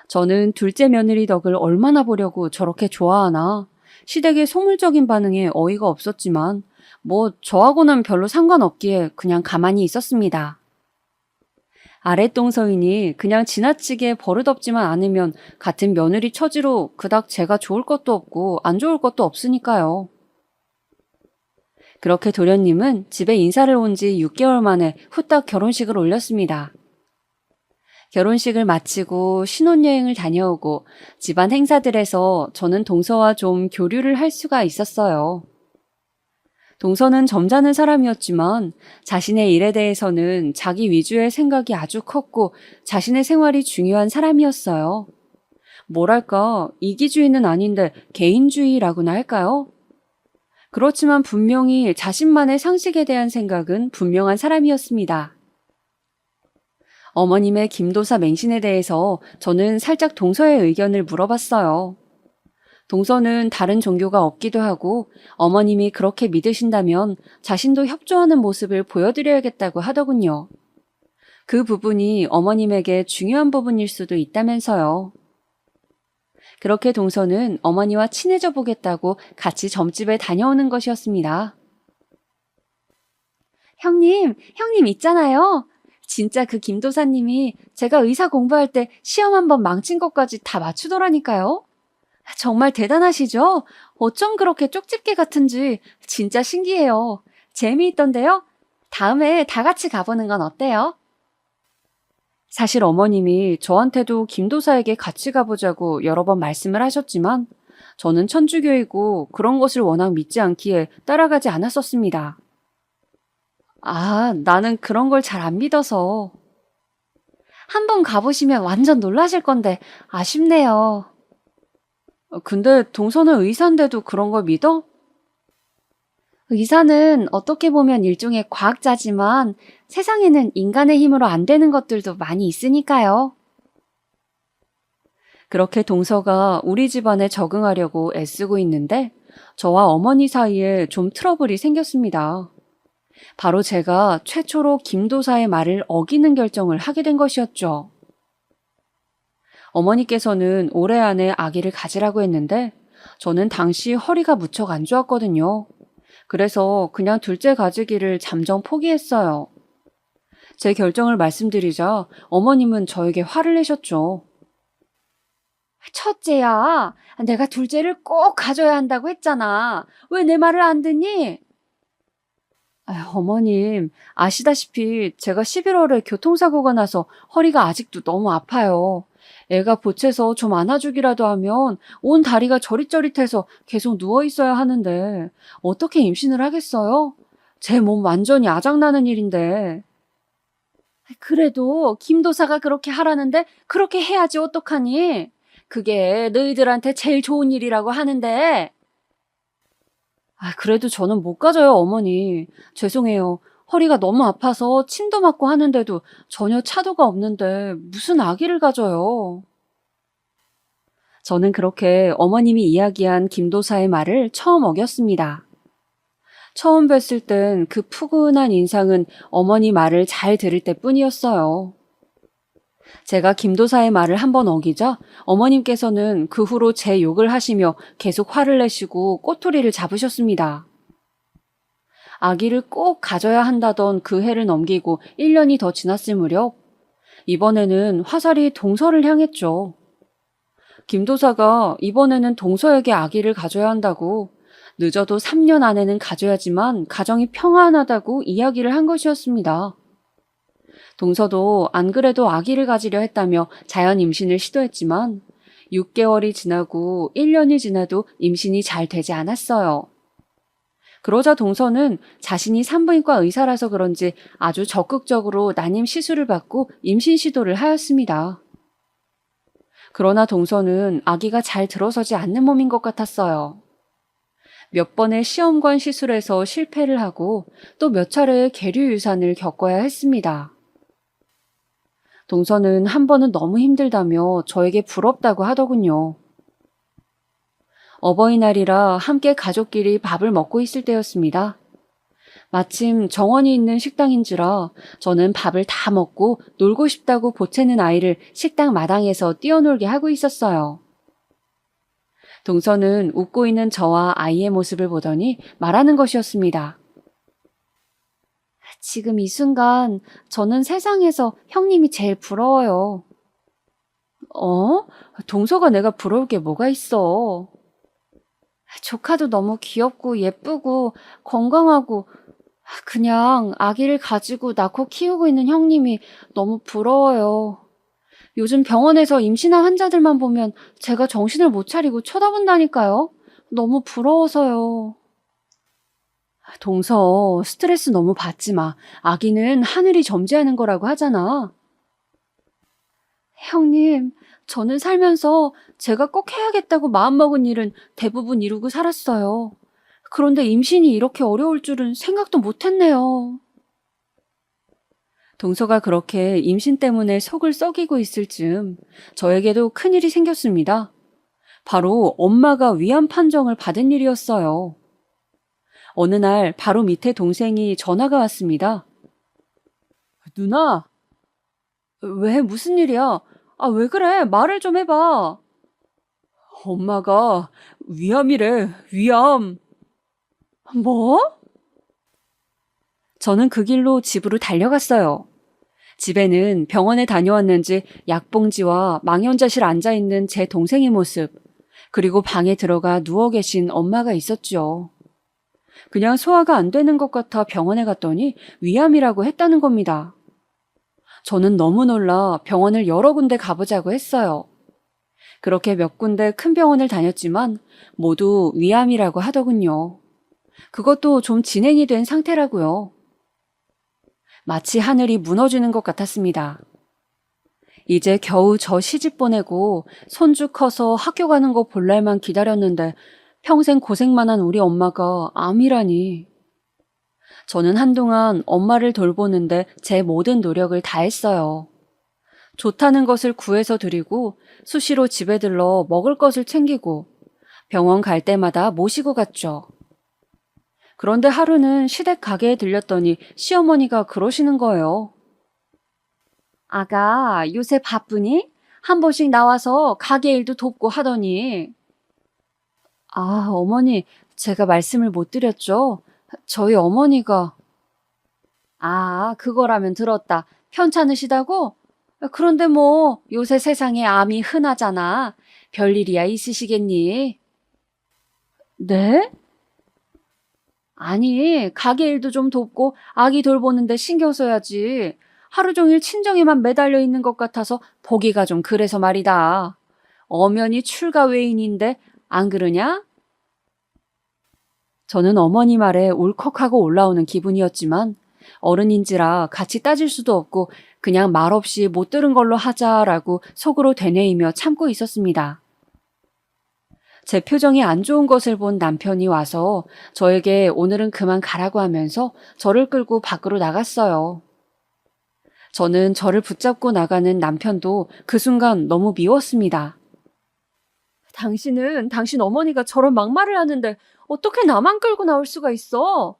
저는 둘째 며느리 덕을 얼마나 보려고 저렇게 좋아하나 시댁의 속물적인 반응에 어이가 없었지만 뭐 저하고는 별로 상관없기에 그냥 가만히 있었습니다. 아랫동서이니 그냥 지나치게 버릇없지만 않으면 같은 며느리 처지로 그닥 제가 좋을 것도 없고 안 좋을 것도 없으니까요. 그렇게 도련님은 집에 인사를 온 지 6개월 만에 후딱 결혼식을 올렸습니다. 결혼식을 마치고 신혼여행을 다녀오고 집안 행사들에서 저는 동서와 좀 교류를 할 수가 있었어요. 동서는 점잖은 사람이었지만 자신의 일에 대해서는 자기 위주의 생각이 아주 컸고 자신의 생활이 중요한 사람이었어요. 뭐랄까, 이기주의는 아닌데 개인주의라고나 할까요? 그렇지만 분명히 자신만의 상식에 대한 생각은 분명한 사람이었습니다. 어머님의 김도사 맹신에 대해서 저는 살짝 동서의 의견을 물어봤어요. 동서는 다른 종교가 없기도 하고 어머님이 그렇게 믿으신다면 자신도 협조하는 모습을 보여드려야겠다고 하더군요. 그 부분이 어머님에게 중요한 부분일 수도 있다면서요. 그렇게 동서는 어머니와 친해져 보겠다고 같이 점집에 다녀오는 것이었습니다. 형님 있잖아요. 진짜 그 김도사님이 제가 의사 공부할 때 시험 한 번 망친 것까지 다 맞추더라니까요. 정말 대단하시죠? 어쩜 그렇게 쪽집게 같은지 진짜 신기해요. 재미있던데요? 다음에 다 같이 가보는 건 어때요? 사실 어머님이 저한테도 김도사에게 같이 가보자고 여러 번 말씀을 하셨지만 저는 천주교이고 그런 것을 워낙 믿지 않기에 따라가지 않았었습니다. 아, 나는 그런 걸 잘 안 믿어서. 한번 가보시면 완전 놀라실 건데 아쉽네요. 근데 동서는 의사인데도 그런 걸 믿어? 의사는 어떻게 보면 일종의 과학자지만 세상에는 인간의 힘으로 안 되는 것들도 많이 있으니까요. 그렇게 동서가 우리 집안에 적응하려고 애쓰고 있는데 저와 어머니 사이에 좀 트러블이 생겼습니다. 바로 제가 최초로 김도사의 말을 어기는 결정을 하게 된 것이었죠. 어머니께서는 올해 안에 아기를 가지라고 했는데 저는 당시 허리가 무척 안 좋았거든요. 그래서 그냥 둘째 가지기를 잠정 포기했어요. 제 결정을 말씀드리자 어머님은 저에게 화를 내셨죠. 첫째야, 내가 둘째를 꼭 가져야 한다고 했잖아. 왜 내 말을 안 듣니? 어머님, 아시다시피 제가 11월에 교통사고가 나서 허리가 아직도 너무 아파요. 애가 보채서 좀 안아주기라도 하면 온 다리가 저릿저릿해서 계속 누워 있어야 하는데 어떻게 임신을 하겠어요? 제 몸 완전히 아작나는 일인데. 그래도 김도사가 그렇게 하라는데 그렇게 해야지 어떡하니? 그게 너희들한테 제일 좋은 일이라고 하는데. 그래도 저는 못 가져요, 어머니. 죄송해요. 허리가 너무 아파서 침도 맞고 하는데도 전혀 차도가 없는데 무슨 아기를 가져요. 저는 그렇게 어머님이 이야기한 김도사의 말을 처음 어겼습니다. 처음 뵀을 땐 그 푸근한 인상은 어머니 말을 잘 들을 때뿐이었어요. 제가 김도사의 말을 한번 어기자 어머님께서는 그 후로 제 욕을 하시며 계속 화를 내시고 꼬투리를 잡으셨습니다. 아기를 꼭 가져야 한다던 그 해를 넘기고 1년이 더 지났을 무렵 이번에는 화살이 동서를 향했죠. 김도사가 이번에는 동서에게 아기를 가져야 한다고 늦어도 3년 안에는 가져야지만 가정이 평안하다고 이야기를 한 것이었습니다. 동서도 안 그래도 아기를 가지려 했다며 자연 임신을 시도했지만 6개월이 지나고 1년이 지나도 임신이 잘 되지 않았어요. 그러자 동서는 자신이 산부인과 의사라서 그런지 아주 적극적으로 난임 시술을 받고 임신 시도를 하였습니다. 그러나 동서는 아기가 잘 들어서지 않는 몸인 것 같았어요. 몇 번의 시험관 시술에서 실패를 하고 또 몇 차례의 계류 유산을 겪어야 했습니다. 동서는 한 번은 너무 힘들다며 저에게 부럽다고 하더군요. 어버이날이라 함께 가족끼리 밥을 먹고 있을 때였습니다. 마침 정원이 있는 식당인지라 저는 밥을 다 먹고 놀고 싶다고 보채는 아이를 식당 마당에서 뛰어놀게 하고 있었어요. 동서는 웃고 있는 저와 아이의 모습을 보더니 말하는 것이었습니다. 지금 이 순간 저는 세상에서 형님이 제일 부러워요. 동서가 내가 부러울 게 뭐가 있어? 조카도 너무 귀엽고 예쁘고 건강하고 그냥 아기를 가지고 낳고 키우고 있는 형님이 너무 부러워요. 요즘 병원에서 임신한 환자들만 보면 제가 정신을 못 차리고 쳐다본다니까요. 너무 부러워서요. 동서, 스트레스 너무 받지 마. 아기는 하늘이 점지하는 거라고 하잖아. 형님, 저는 살면서 제가 꼭 해야겠다고 마음먹은 일은 대부분 이루고 살았어요. 그런데 임신이 이렇게 어려울 줄은 생각도 못했네요. 동서가 그렇게 임신 때문에 속을 썩이고 있을 즈음 저에게도 큰일이 생겼습니다. 바로 엄마가 위암 판정을 받은 일이었어요. 어느 날 바로 밑에 동생이 전화가 왔습니다. 누나, 왜 무슨 일이야? 왜 그래? 말을 좀 해봐. 엄마가 위암이래, 위암. 뭐? 저는 그 길로 집으로 달려갔어요. 집에는 병원에 다녀왔는지 약봉지와 망연자실 앉아있는 제 동생의 모습, 그리고 방에 들어가 누워 계신 엄마가 있었죠. 그냥 소화가 안 되는 것 같아 병원에 갔더니 위암이라고 했다는 겁니다. 저는 너무 놀라 병원을 여러 군데 가보자고 했어요. 그렇게 몇 군데 큰 병원을 다녔지만 모두 위암이라고 하더군요. 그것도 좀 진행이 된 상태라고요. 마치 하늘이 무너지는 것 같았습니다. 이제 겨우 저 시집 보내고 손주 커서 학교 가는 거 볼 날만 기다렸는데 평생 고생만 한 우리 엄마가 암이라니. 저는 한동안 엄마를 돌보는데 제 모든 노력을 다했어요. 좋다는 것을 구해서 드리고 수시로 집에 들러 먹을 것을 챙기고 병원 갈 때마다 모시고 갔죠. 그런데 하루는 시댁 가게에 들렸더니 시어머니가 그러시는 거예요. 아가, 요새 바쁘니? 한 번씩 나와서 가게 일도 돕고 하더니. 아, 어머니, 제가 말씀을 못 드렸죠? 저희 어머니가. 아, 그거라면 들었다. 편찮으시다고? 그런데 뭐 요새 세상에 암이 흔하잖아. 별일이야 있으시겠니? 네? 아니, 가게 일도 좀 돕고 아기 돌보는데 신경 써야지. 하루 종일 친정에만 매달려 있는 것 같아서 보기가 좀 그래서 말이다. 엄연히 출가 외인인데 안 그러냐? 저는 어머니 말에 울컥하고 올라오는 기분이었지만 어른인지라 같이 따질 수도 없고 그냥 말없이 못 들은 걸로 하자라고 속으로 되뇌이며 참고 있었습니다. 제 표정이 안 좋은 것을 본 남편이 와서 저에게 오늘은 그만 가라고 하면서 저를 끌고 밖으로 나갔어요. 저는 저를 붙잡고 나가는 남편도 그 순간 너무 미웠습니다. 당신은 당신 어머니가 저런 막말을 하는데 어떻게 나만 끌고 나올 수가 있어?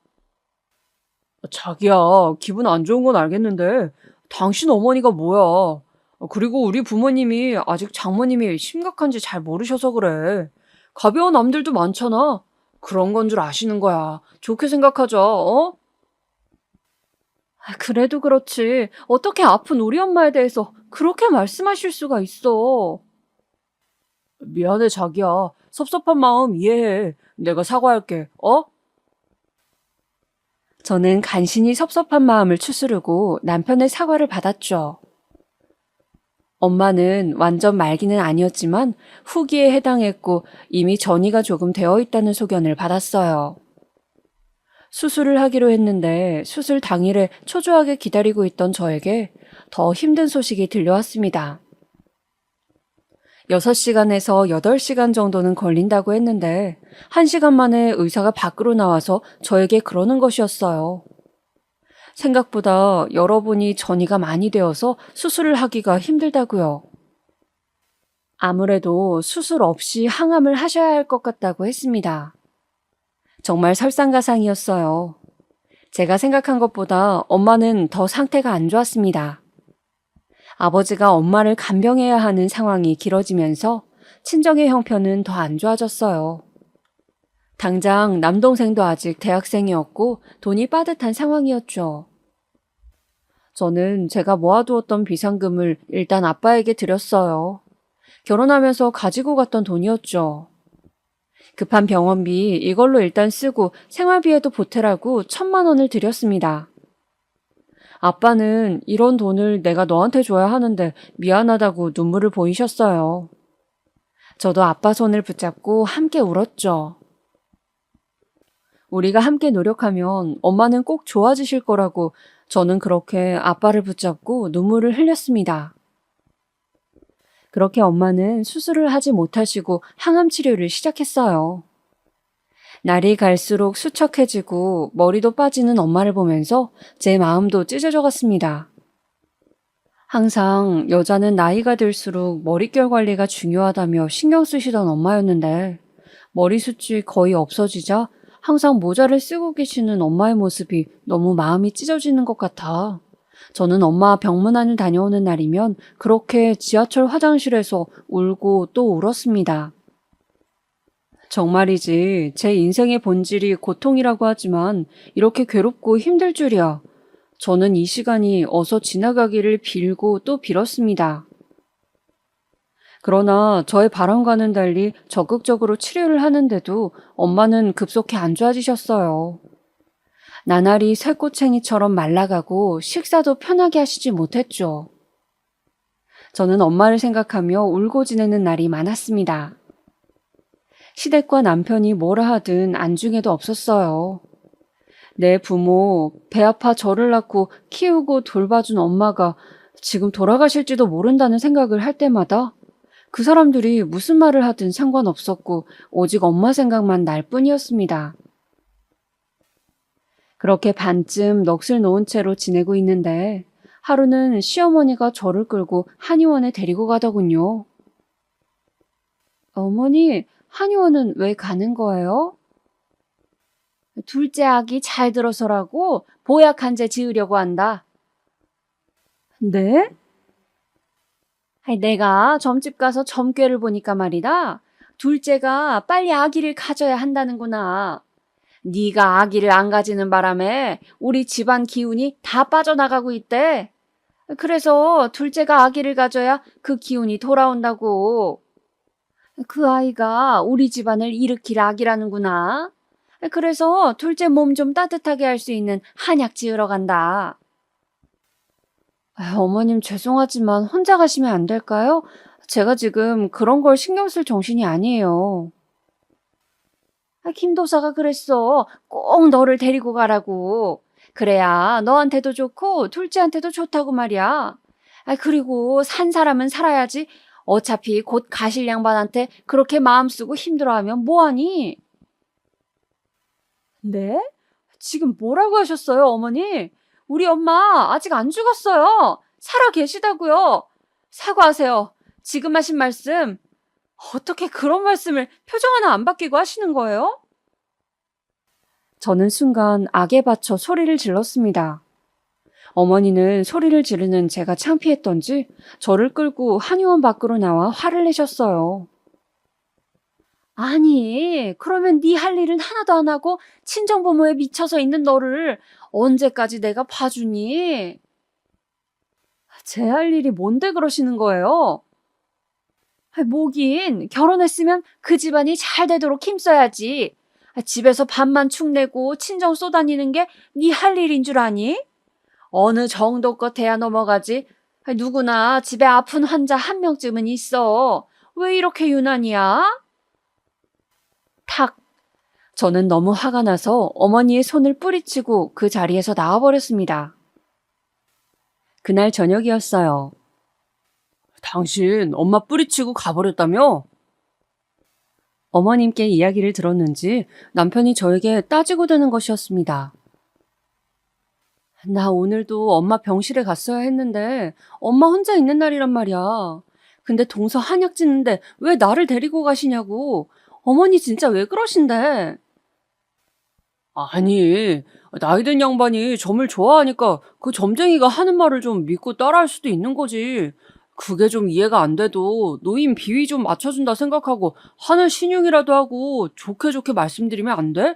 자기야, 기분 안 좋은 건 알겠는데 당신 어머니가 뭐야? 그리고 우리 부모님이 아직 장모님이 심각한지 잘 모르셔서 그래. 가벼운 암들도 많잖아. 그런 건 줄 아시는 거야. 좋게 생각하자, 어? 그래도 그렇지. 어떻게 아픈 우리 엄마에 대해서 그렇게 말씀하실 수가 있어? 미안해, 자기야. 섭섭한 마음 이해해. 내가 사과할게, 어? 저는 간신히 섭섭한 마음을 추스르고 남편의 사과를 받았죠. 엄마는 완전 말기는 아니었지만 후기에 해당했고 이미 전이가 조금 되어 있다는 소견을 받았어요. 수술을 하기로 했는데 수술 당일에 초조하게 기다리고 있던 저에게 더 힘든 소식이 들려왔습니다. 6시간에서 8시간 정도는 걸린다고 했는데 1시간 만에 의사가 밖으로 나와서 저에게 그러는 것이었어요. 생각보다 여러분이 전이가 많이 되어서 수술을 하기가 힘들다고요. 아무래도 수술 없이 항암을 하셔야 할 것 같다고 했습니다. 정말 설상가상이었어요. 제가 생각한 것보다 엄마는 더 상태가 안 좋았습니다. 아버지가 엄마를 간병해야 하는 상황이 길어지면서 친정의 형편은 더 안 좋아졌어요. 당장 남동생도 아직 대학생이었고 돈이 빠듯한 상황이었죠. 저는 제가 모아두었던 비상금을 일단 아빠에게 드렸어요. 결혼하면서 가지고 갔던 돈이었죠. 급한 병원비 이걸로 일단 쓰고 생활비에도 보태라고 1,000만 원을 드렸습니다. 아빠는 이런 돈을 내가 너한테 줘야 하는데 미안하다고 눈물을 보이셨어요. 저도 아빠 손을 붙잡고 함께 울었죠. 우리가 함께 노력하면 엄마는 꼭 좋아지실 거라고 저는 그렇게 아빠를 붙잡고 눈물을 흘렸습니다. 그렇게 엄마는 수술을 하지 못하시고 항암 치료를 시작했어요. 날이 갈수록 수척해지고 머리도 빠지는 엄마를 보면서 제 마음도 찢어져 갔습니다. 항상 여자는 나이가 들수록 머릿결 관리가 중요하다며 신경 쓰시던 엄마였는데 머리숱이 거의 없어지자 항상 모자를 쓰고 계시는 엄마의 모습이 너무 마음이 찢어지는 것 같아. 저는 엄마 병문안을 다녀오는 날이면 그렇게 지하철 화장실에서 울고 또 울었습니다. 정말이지 제 인생의 본질이 고통이라고 하지만 이렇게 괴롭고 힘들 줄이야. 저는 이 시간이 어서 지나가기를 빌고 또 빌었습니다. 그러나 저의 바람과는 달리 적극적으로 치료를 하는데도 엄마는 급속히 안 좋아지셨어요. 나날이 쇠꼬챙이처럼 말라가고 식사도 편하게 하시지 못했죠. 저는 엄마를 생각하며 울고 지내는 날이 많았습니다. 시댁과 남편이 뭐라 하든 안중에도 없었어요. 내 부모, 배 아파 저를 낳고 키우고 돌봐준 엄마가 지금 돌아가실지도 모른다는 생각을 할 때마다 그 사람들이 무슨 말을 하든 상관없었고 오직 엄마 생각만 날 뿐이었습니다. 그렇게 반쯤 넋을 놓은 채로 지내고 있는데 하루는 시어머니가 저를 끌고 한의원에 데리고 가더군요. 어머니, 한의원은 왜 가는 거예요? 둘째 아기 잘 들어서라고 보약 한 제 지으려고 한다. 네? 아니, 내가 점집 가서 점괘를 보니까 말이다. 둘째가 빨리 아기를 가져야 한다는구나. 네가 아기를 안 가지는 바람에 우리 집안 기운이 다 빠져나가고 있대. 그래서 둘째가 아기를 가져야 그 기운이 돌아온다고. 그 아이가 우리 집안을 일으킬 아기라는구나. 그래서 둘째 몸 좀 따뜻하게 할 수 있는 한약 지으러 간다. 어머님 죄송하지만 혼자 가시면 안 될까요? 제가 지금 그런 걸 신경 쓸 정신이 아니에요. 김도사가 그랬어. 꼭 너를 데리고 가라고. 그래야 너한테도 좋고 둘째한테도 좋다고 말이야. 그리고 산 사람은 살아야지. 어차피 곧 가실 양반한테 그렇게 마음 쓰고 힘들어하면 뭐하니? 네? 지금 뭐라고 하셨어요, 어머니? 우리 엄마 아직 안 죽었어요. 살아 계시다고요. 사과하세요. 지금 하신 말씀. 어떻게 그런 말씀을 표정 하나 안 바뀌고 하시는 거예요? 저는 순간 악에 받쳐 소리를 질렀습니다. 어머니는 소리를 지르는 제가 창피했던지 저를 끌고 한의원 밖으로 나와 화를 내셨어요. 아니, 그러면 네 할 일은 하나도 안 하고 친정부모에 미쳐서 있는 너를 언제까지 내가 봐주니? 제 할 일이 뭔데 그러시는 거예요? 뭐긴 결혼했으면 그 집안이 잘 되도록 힘써야지. 집에서 밥만 축내고 친정 쏘다니는 게 네 할 일인 줄 아니? 어느 정도껏 돼야 넘어가지. 누구나 집에 아픈 환자 한 명쯤은 있어. 왜 이렇게 유난이야? 탁! 저는 너무 화가 나서 어머니의 손을 뿌리치고 그 자리에서 나와버렸습니다. 그날 저녁이었어요. 당신 엄마 뿌리치고 가버렸다며? 어머님께 이야기를 들었는지 남편이 저에게 따지고 드는 것이었습니다. 나 오늘도 엄마 병실에 갔어야 했는데 엄마 혼자 있는 날이란 말이야. 근데 동서 한약 짓는데 왜 나를 데리고 가시냐고. 어머니 진짜 왜 그러신데? 아니, 나이 든 양반이 점을 좋아하니까 그 점쟁이가 하는 말을 좀 믿고 따라할 수도 있는 거지. 그게 좀 이해가 안 돼도 노인 비위 좀 맞춰준다 생각하고 하는 신용이라도 하고 좋게 좋게 말씀드리면 안 돼?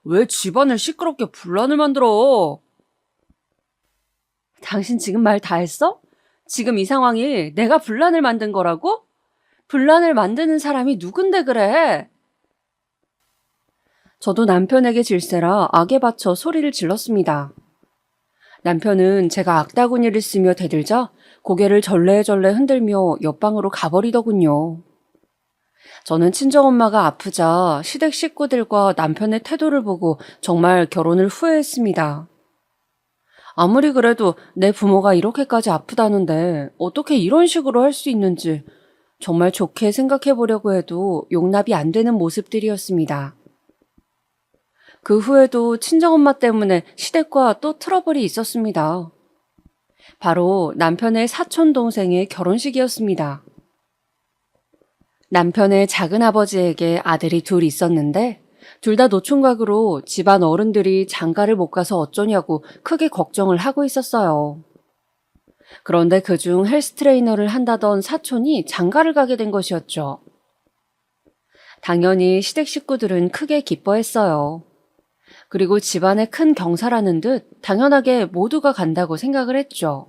왜 집안을 시끄럽게 분란을 만들어? 당신 지금 말 다 했어? 지금 이 상황이 내가 분란을 만든 거라고? 분란을 만드는 사람이 누군데 그래? 저도 남편에게 질세라 악에 받쳐 소리를 질렀습니다. 남편은 제가 악다구니를 쓰며 대들자 고개를 절레절레 흔들며 옆방으로 가버리더군요. 저는 친정엄마가 아프자 시댁 식구들과 남편의 태도를 보고 정말 결혼을 후회했습니다. 아무리 그래도 내 부모가 이렇게까지 아프다는데 어떻게 이런 식으로 할 수 있는지 정말 좋게 생각해 보려고 해도 용납이 안 되는 모습들이었습니다. 그 후에도 친정엄마 때문에 시댁과 또 트러블이 있었습니다. 바로 남편의 사촌 동생의 결혼식이었습니다. 남편의 작은 아버지에게 아들이 둘 있었는데 둘 다 노총각으로 집안 어른들이 장가를 못 가서 어쩌냐고 크게 걱정을 하고 있었어요. 그런데 그중 헬스 트레이너를 한다던 사촌이 장가를 가게 된 것이었죠. 당연히 시댁 식구들은 크게 기뻐했어요. 그리고 집안의 큰 경사라는 듯 당연하게 모두가 간다고 생각을 했죠.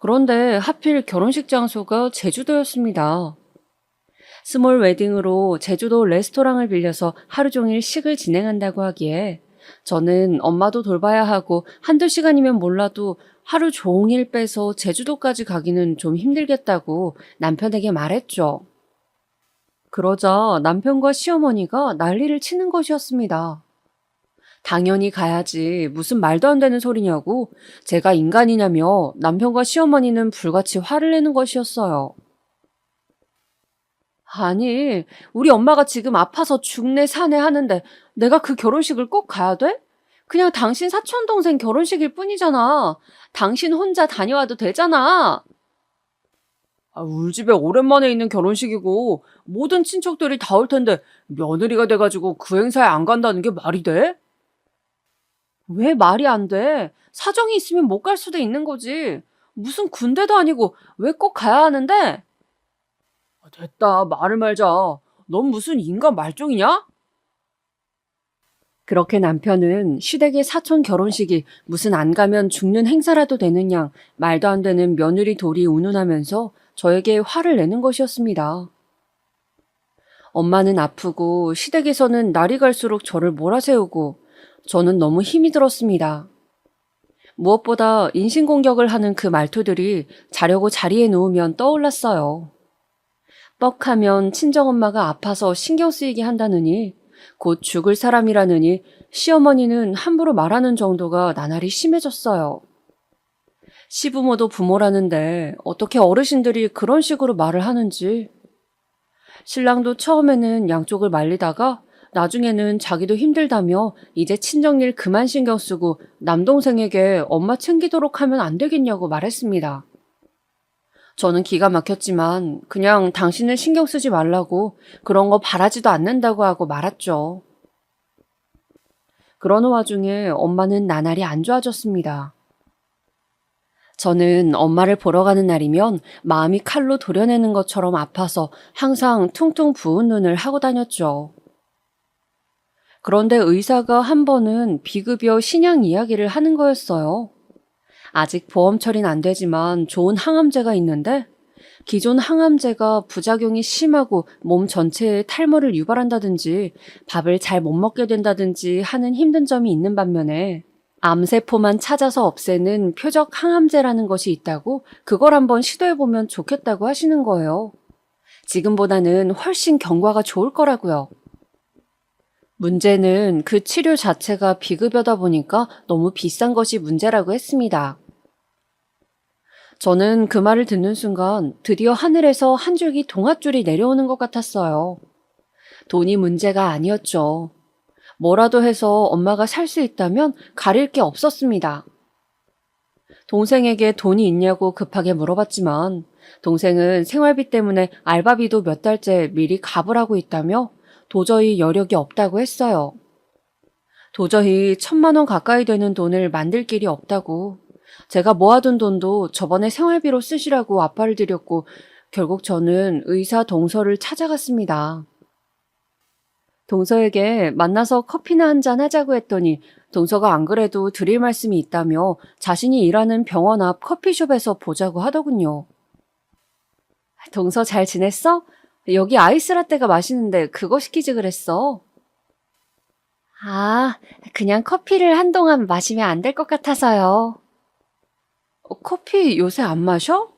그런데 하필 결혼식 장소가 제주도였습니다. 스몰 웨딩으로 제주도 레스토랑을 빌려서 하루 종일 식을 진행한다고 하기에 저는 엄마도 돌봐야 하고 한두 시간이면 몰라도 하루 종일 빼서 제주도까지 가기는 좀 힘들겠다고 남편에게 말했죠. 그러자 남편과 시어머니가 난리를 치는 것이었습니다. 당연히 가야지. 무슨 말도 안 되는 소리냐고. 제가 인간이냐며 남편과 시어머니는 불같이 화를 내는 것이었어요. 아니, 우리 엄마가 지금 아파서 죽네 사네 하는데 내가 그 결혼식을 꼭 가야 돼? 그냥 당신 사촌동생 결혼식일 뿐이잖아. 당신 혼자 다녀와도 되잖아. 우리 집에 오랜만에 있는 결혼식이고 모든 친척들이 다 올 텐데 며느리가 돼가지고 그 행사에 안 간다는 게 말이 돼? 왜 말이 안 돼? 사정이 있으면 못 갈 수도 있는 거지. 무슨 군대도 아니고 왜 꼭 가야 하는데? 됐다, 말을 말자. 넌 무슨 인간 말종이냐? 그렇게 남편은 시댁의 사촌 결혼식이 무슨 안 가면 죽는 행사라도 되는 양 말도 안 되는 며느리 돌이 운운하면서 저에게 화를 내는 것이었습니다. 엄마는 아프고 시댁에서는 날이 갈수록 저를 몰아세우고 저는 너무 힘이 들었습니다. 무엇보다 인신공격을 하는 그 말투들이 자려고 자리에 누우면 떠올랐어요. 뻑하면 친정엄마가 아파서 신경 쓰이게 한다느니 곧 죽을 사람이라느니 시어머니는 함부로 말하는 정도가 나날이 심해졌어요. 시부모도 부모라는데 어떻게 어르신들이 그런 식으로 말을 하는지. 신랑도 처음에는 양쪽을 말리다가 나중에는 자기도 힘들다며 이제 친정일 그만 신경 쓰고 남동생에게 엄마 챙기도록 하면 안 되겠냐고 말했습니다. 저는 기가 막혔지만 그냥 당신을 신경 쓰지 말라고 그런 거 바라지도 않는다고 하고 말았죠. 그러는 와중에 엄마는 나날이 안 좋아졌습니다. 저는 엄마를 보러 가는 날이면 마음이 칼로 도려내는 것처럼 아파서 항상 퉁퉁 부은 눈을 하고 다녔죠. 그런데 의사가 한 번은 비급여 신양 이야기를 하는 거였어요. 아직 보험 처리는 안 되지만 좋은 항암제가 있는데 기존 항암제가 부작용이 심하고 몸 전체에 탈모를 유발한다든지 밥을 잘 못 먹게 된다든지 하는 힘든 점이 있는 반면에 암세포만 찾아서 없애는 표적 항암제라는 것이 있다고 그걸 한번 시도해보면 좋겠다고 하시는 거예요. 지금보다는 훨씬 경과가 좋을 거라고요. 문제는 그 치료 자체가 비급여다 보니까 너무 비싼 것이 문제라고 했습니다. 저는 그 말을 듣는 순간 드디어 하늘에서 한 줄기 동아줄이 내려오는 것 같았어요. 돈이 문제가 아니었죠. 뭐라도 해서 엄마가 살 수 있다면 가릴 게 없었습니다. 동생에게 돈이 있냐고 급하게 물어봤지만 동생은 생활비 때문에 알바비도 몇 달째 미리 갑을 하고 있다며 도저히 여력이 없다고 했어요. 도저히 1,000만 원 가까이 되는 돈을 만들 길이 없다고. 제가 모아둔 돈도 저번에 생활비로 쓰시라고 아빠를 드렸고 결국 저는 의사 동서를 찾아갔습니다. 동서에게 만나서 커피나 한잔 하자고 했더니 동서가 안 그래도 드릴 말씀이 있다며 자신이 일하는 병원 앞 커피숍에서 보자고 하더군요. 동서 잘 지냈어? 여기 아이스라떼가 맛있는데 그거 시키지 그랬어. 아, 그냥 커피를 한동안 마시면 안 될 것 같아서요. 커피 요새 안 마셔?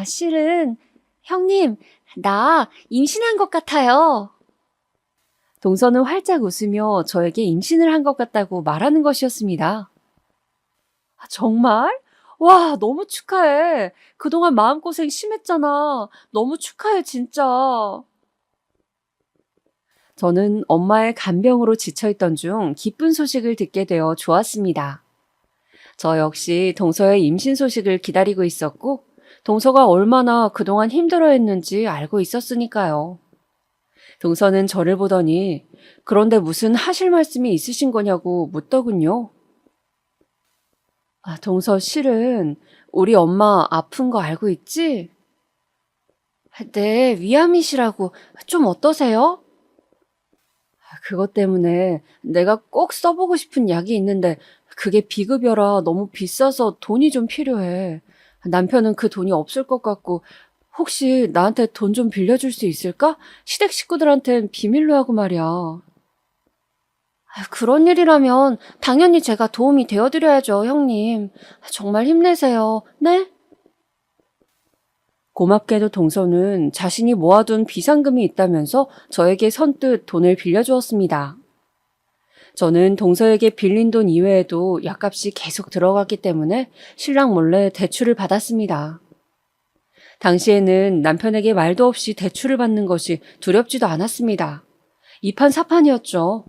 실은 형님, 나 임신한 것 같아요. 동서는 활짝 웃으며 저에게 임신을 한 것 같다고 말하는 것이었습니다. 정말? 와, 너무 축하해. 그동안 마음고생 심했잖아. 너무 축하해, 진짜. 저는 엄마의 간병으로 지쳐있던 중 기쁜 소식을 듣게 되어 좋았습니다. 저 역시 동서의 임신 소식을 기다리고 있었고 동서가 얼마나 그동안 힘들어했는지 알고 있었으니까요. 동서는 저를 보더니 그런데 무슨 하실 말씀이 있으신 거냐고 묻더군요. 동서 실은 우리 엄마 아픈 거 알고 있지? 네, 위암이시라고. 좀 어떠세요? 그것 때문에 내가 꼭 써보고 싶은 약이 있는데 그게 비급여라 너무 비싸서 돈이 좀 필요해. 남편은 그 돈이 없을 것 같고 혹시 나한테 돈 좀 빌려줄 수 있을까? 시댁 식구들한텐 비밀로 하고 말이야. 그런 일이라면 당연히 제가 도움이 되어드려야죠, 형님. 정말 힘내세요. 네? 고맙게도 동서는 자신이 모아둔 비상금이 있다면서 저에게 선뜻 돈을 빌려주었습니다. 저는 동서에게 빌린 돈 이외에도 약값이 계속 들어갔기 때문에 신랑 몰래 대출을 받았습니다. 당시에는 남편에게 말도 없이 대출을 받는 것이 두렵지도 않았습니다. 이판사판이었죠.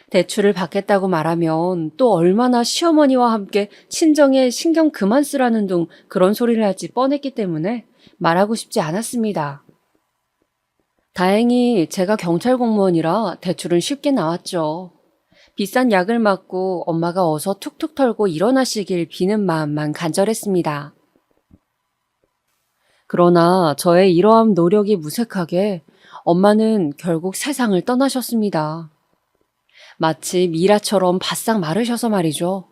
대출을 받겠다고 말하면 또 얼마나 시어머니와 함께 친정에 신경 그만 쓰라는 둥 그런 소리를 할지 뻔했기 때문에 말하고 싶지 않았습니다. 다행히 제가 경찰 공무원이라 대출은 쉽게 나왔죠. 비싼 약을 맞고 엄마가 어서 툭툭 털고 일어나시길 비는 마음만 간절했습니다. 그러나 저의 이러한 노력이 무색하게 엄마는 결국 세상을 떠나셨습니다. 마치 미라처럼 바싹 마르셔서 말이죠.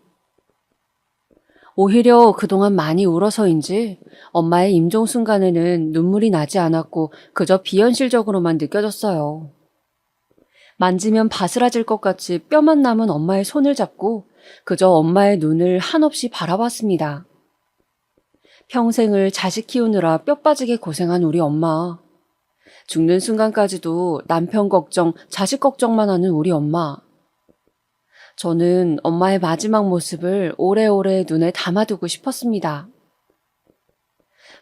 오히려 그동안 많이 울어서인지 엄마의 임종 순간에는 눈물이 나지 않았고 그저 비현실적으로만 느껴졌어요. 만지면 바스라질 것 같이 뼈만 남은 엄마의 손을 잡고 그저 엄마의 눈을 한없이 바라봤습니다. 평생을 자식 키우느라 뼈 빠지게 고생한 우리 엄마. 죽는 순간까지도 남편 걱정, 자식 걱정만 하는 우리 엄마. 저는 엄마의 마지막 모습을 오래오래 눈에 담아두고 싶었습니다.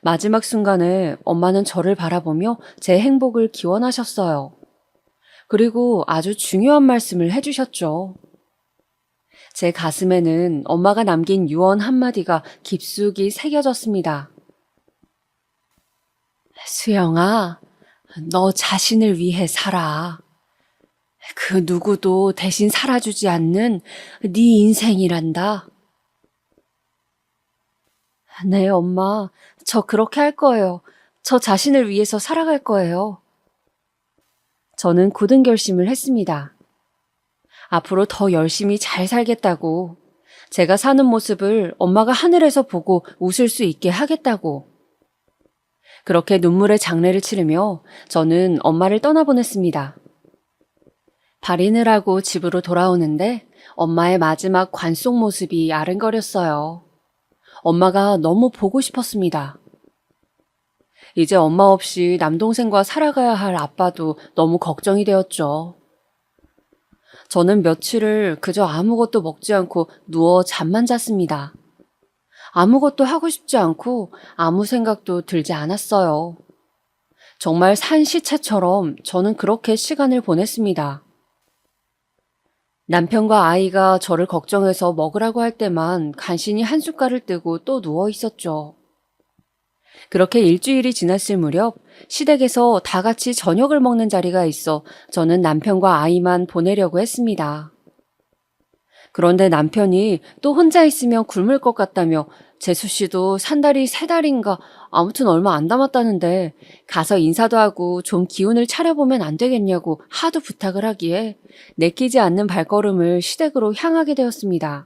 마지막 순간에 엄마는 저를 바라보며 제 행복을 기원하셨어요. 그리고 아주 중요한 말씀을 해주셨죠. 제 가슴에는 엄마가 남긴 유언 한마디가 깊숙이 새겨졌습니다. 수영아, 너 자신을 위해 살아. 그 누구도 대신 살아주지 않는 네 인생이란다. 네, 엄마. 저 그렇게 할 거예요. 저 자신을 위해서 살아갈 거예요. 저는 굳은 결심을 했습니다. 앞으로 더 열심히 잘 살겠다고. 제가 사는 모습을 엄마가 하늘에서 보고 웃을 수 있게 하겠다고. 그렇게 눈물의 장례를 치르며 저는 엄마를 떠나보냈습니다. 발인을 하고 집으로 돌아오는데 엄마의 마지막 관 속 모습이 아른거렸어요. 엄마가 너무 보고 싶었습니다. 이제 엄마 없이 남동생과 살아가야 할 아빠도 너무 걱정이 되었죠. 저는 며칠을 그저 아무것도 먹지 않고 누워 잠만 잤습니다. 아무것도 하고 싶지 않고 아무 생각도 들지 않았어요. 정말 산 시체처럼 저는 그렇게 시간을 보냈습니다. 남편과 아이가 저를 걱정해서 먹으라고 할 때만 간신히 한숟갈을 뜨고 또 누워 있었죠. 그렇게 일주일이 지났을 무렵 시댁에서 다 같이 저녁을 먹는 자리가 있어 저는 남편과 아이만 보내려고 했습니다. 그런데 남편이 또 혼자 있으면 굶을 것 같다며 재수 씨도 산 달이 3달인가 아무튼 얼마 안 남았다는데 가서 인사도 하고 좀 기운을 차려보면 안 되겠냐고 하도 부탁을 하기에 내키지 않는 발걸음을 시댁으로 향하게 되었습니다.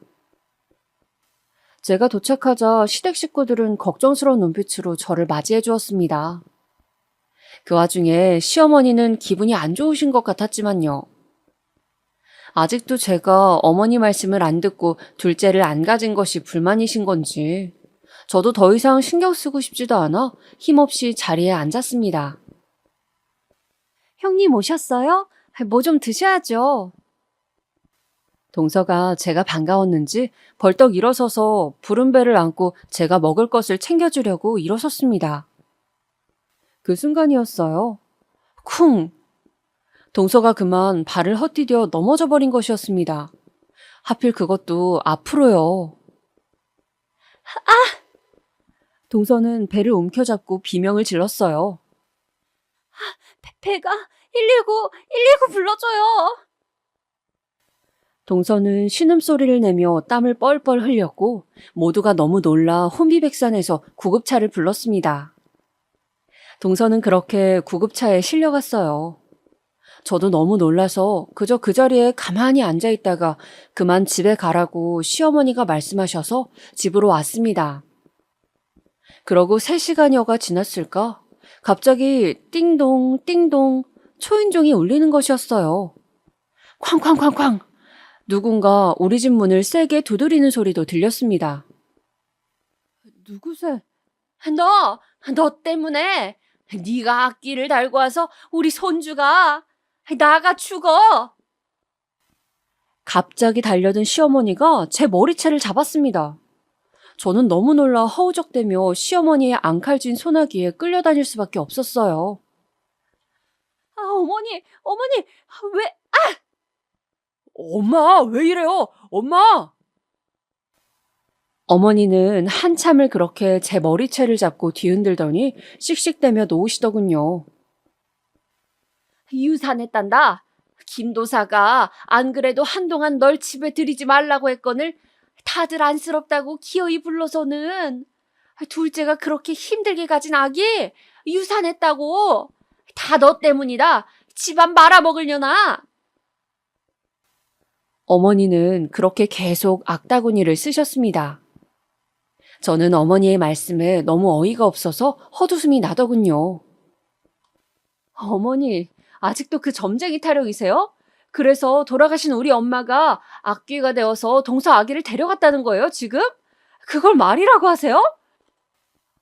제가 도착하자 시댁 식구들은 걱정스러운 눈빛으로 저를 맞이해 주었습니다. 그 와중에 시어머니는 기분이 안 좋으신 것 같았지만요. 아직도 제가 어머니 말씀을 안 듣고 둘째를 안 가진 것이 불만이신 건지 저도 더 이상 신경 쓰고 싶지도 않아 힘없이 자리에 앉았습니다. 형님 오셨어요? 뭐 좀 드셔야죠. 동서가 제가 반가웠는지 벌떡 일어서서 부른 배를 안고 제가 먹을 것을 챙겨주려고 일어섰습니다. 그 순간이었어요. 쿵! 동서가 그만 발을 헛디뎌 넘어져 버린 것이었습니다. 하필 그것도 앞으로요. 동서는 배를 움켜잡고 비명을 질렀어요. 배가 119 불러줘요. 동서는 신음소리를 내며 땀을 뻘뻘 흘렸고 모두가 너무 놀라 혼비백산해서 구급차를 불렀습니다. 동서는 그렇게 구급차에 실려갔어요. 저도 너무 놀라서 그저 그 자리에 가만히 앉아 있다가 그만 집에 가라고 시어머니가 말씀하셔서 집으로 왔습니다. 그러고 3시간여가 지났을까? 갑자기 띵동 띵동 초인종이 울리는 것이었어요. 쾅쾅쾅쾅! 누군가 우리 집 문을 세게 두드리는 소리도 들렸습니다. 누구세? 너 때문에 네가 악기를 달고 와서 우리 손주가 나가 죽어. 갑자기 달려든 시어머니가 제 머리채를 잡았습니다. 저는 너무 놀라 허우적대며 시어머니의 앙칼진 소나기에 끌려다닐 수밖에 없었어요. 어머니, 왜? 엄마, 왜 이래요? 엄마! 어머니는 한참을 그렇게 제 머리채를 잡고 뒤흔들더니 씩씩대며 놓으시더군요. 유산했단다. 김도사가 안 그래도 한동안 널 집에 들이지 말라고 했거늘 다들 안쓰럽다고 기어이 불러서는 둘째가 그렇게 힘들게 가진 아기 유산했다고. 다 너 때문이다. 집안 말아먹으려나. 어머니는 그렇게 계속 악다구니를 쓰셨습니다. 저는 어머니의 말씀에 너무 어이가 없어서 헛웃음이 나더군요. 어머니, 아직도 그 점쟁이 타령이세요? 그래서 돌아가신 우리 엄마가 악귀가 되어서 동서 아기를 데려갔다는 거예요, 지금? 그걸 말이라고 하세요?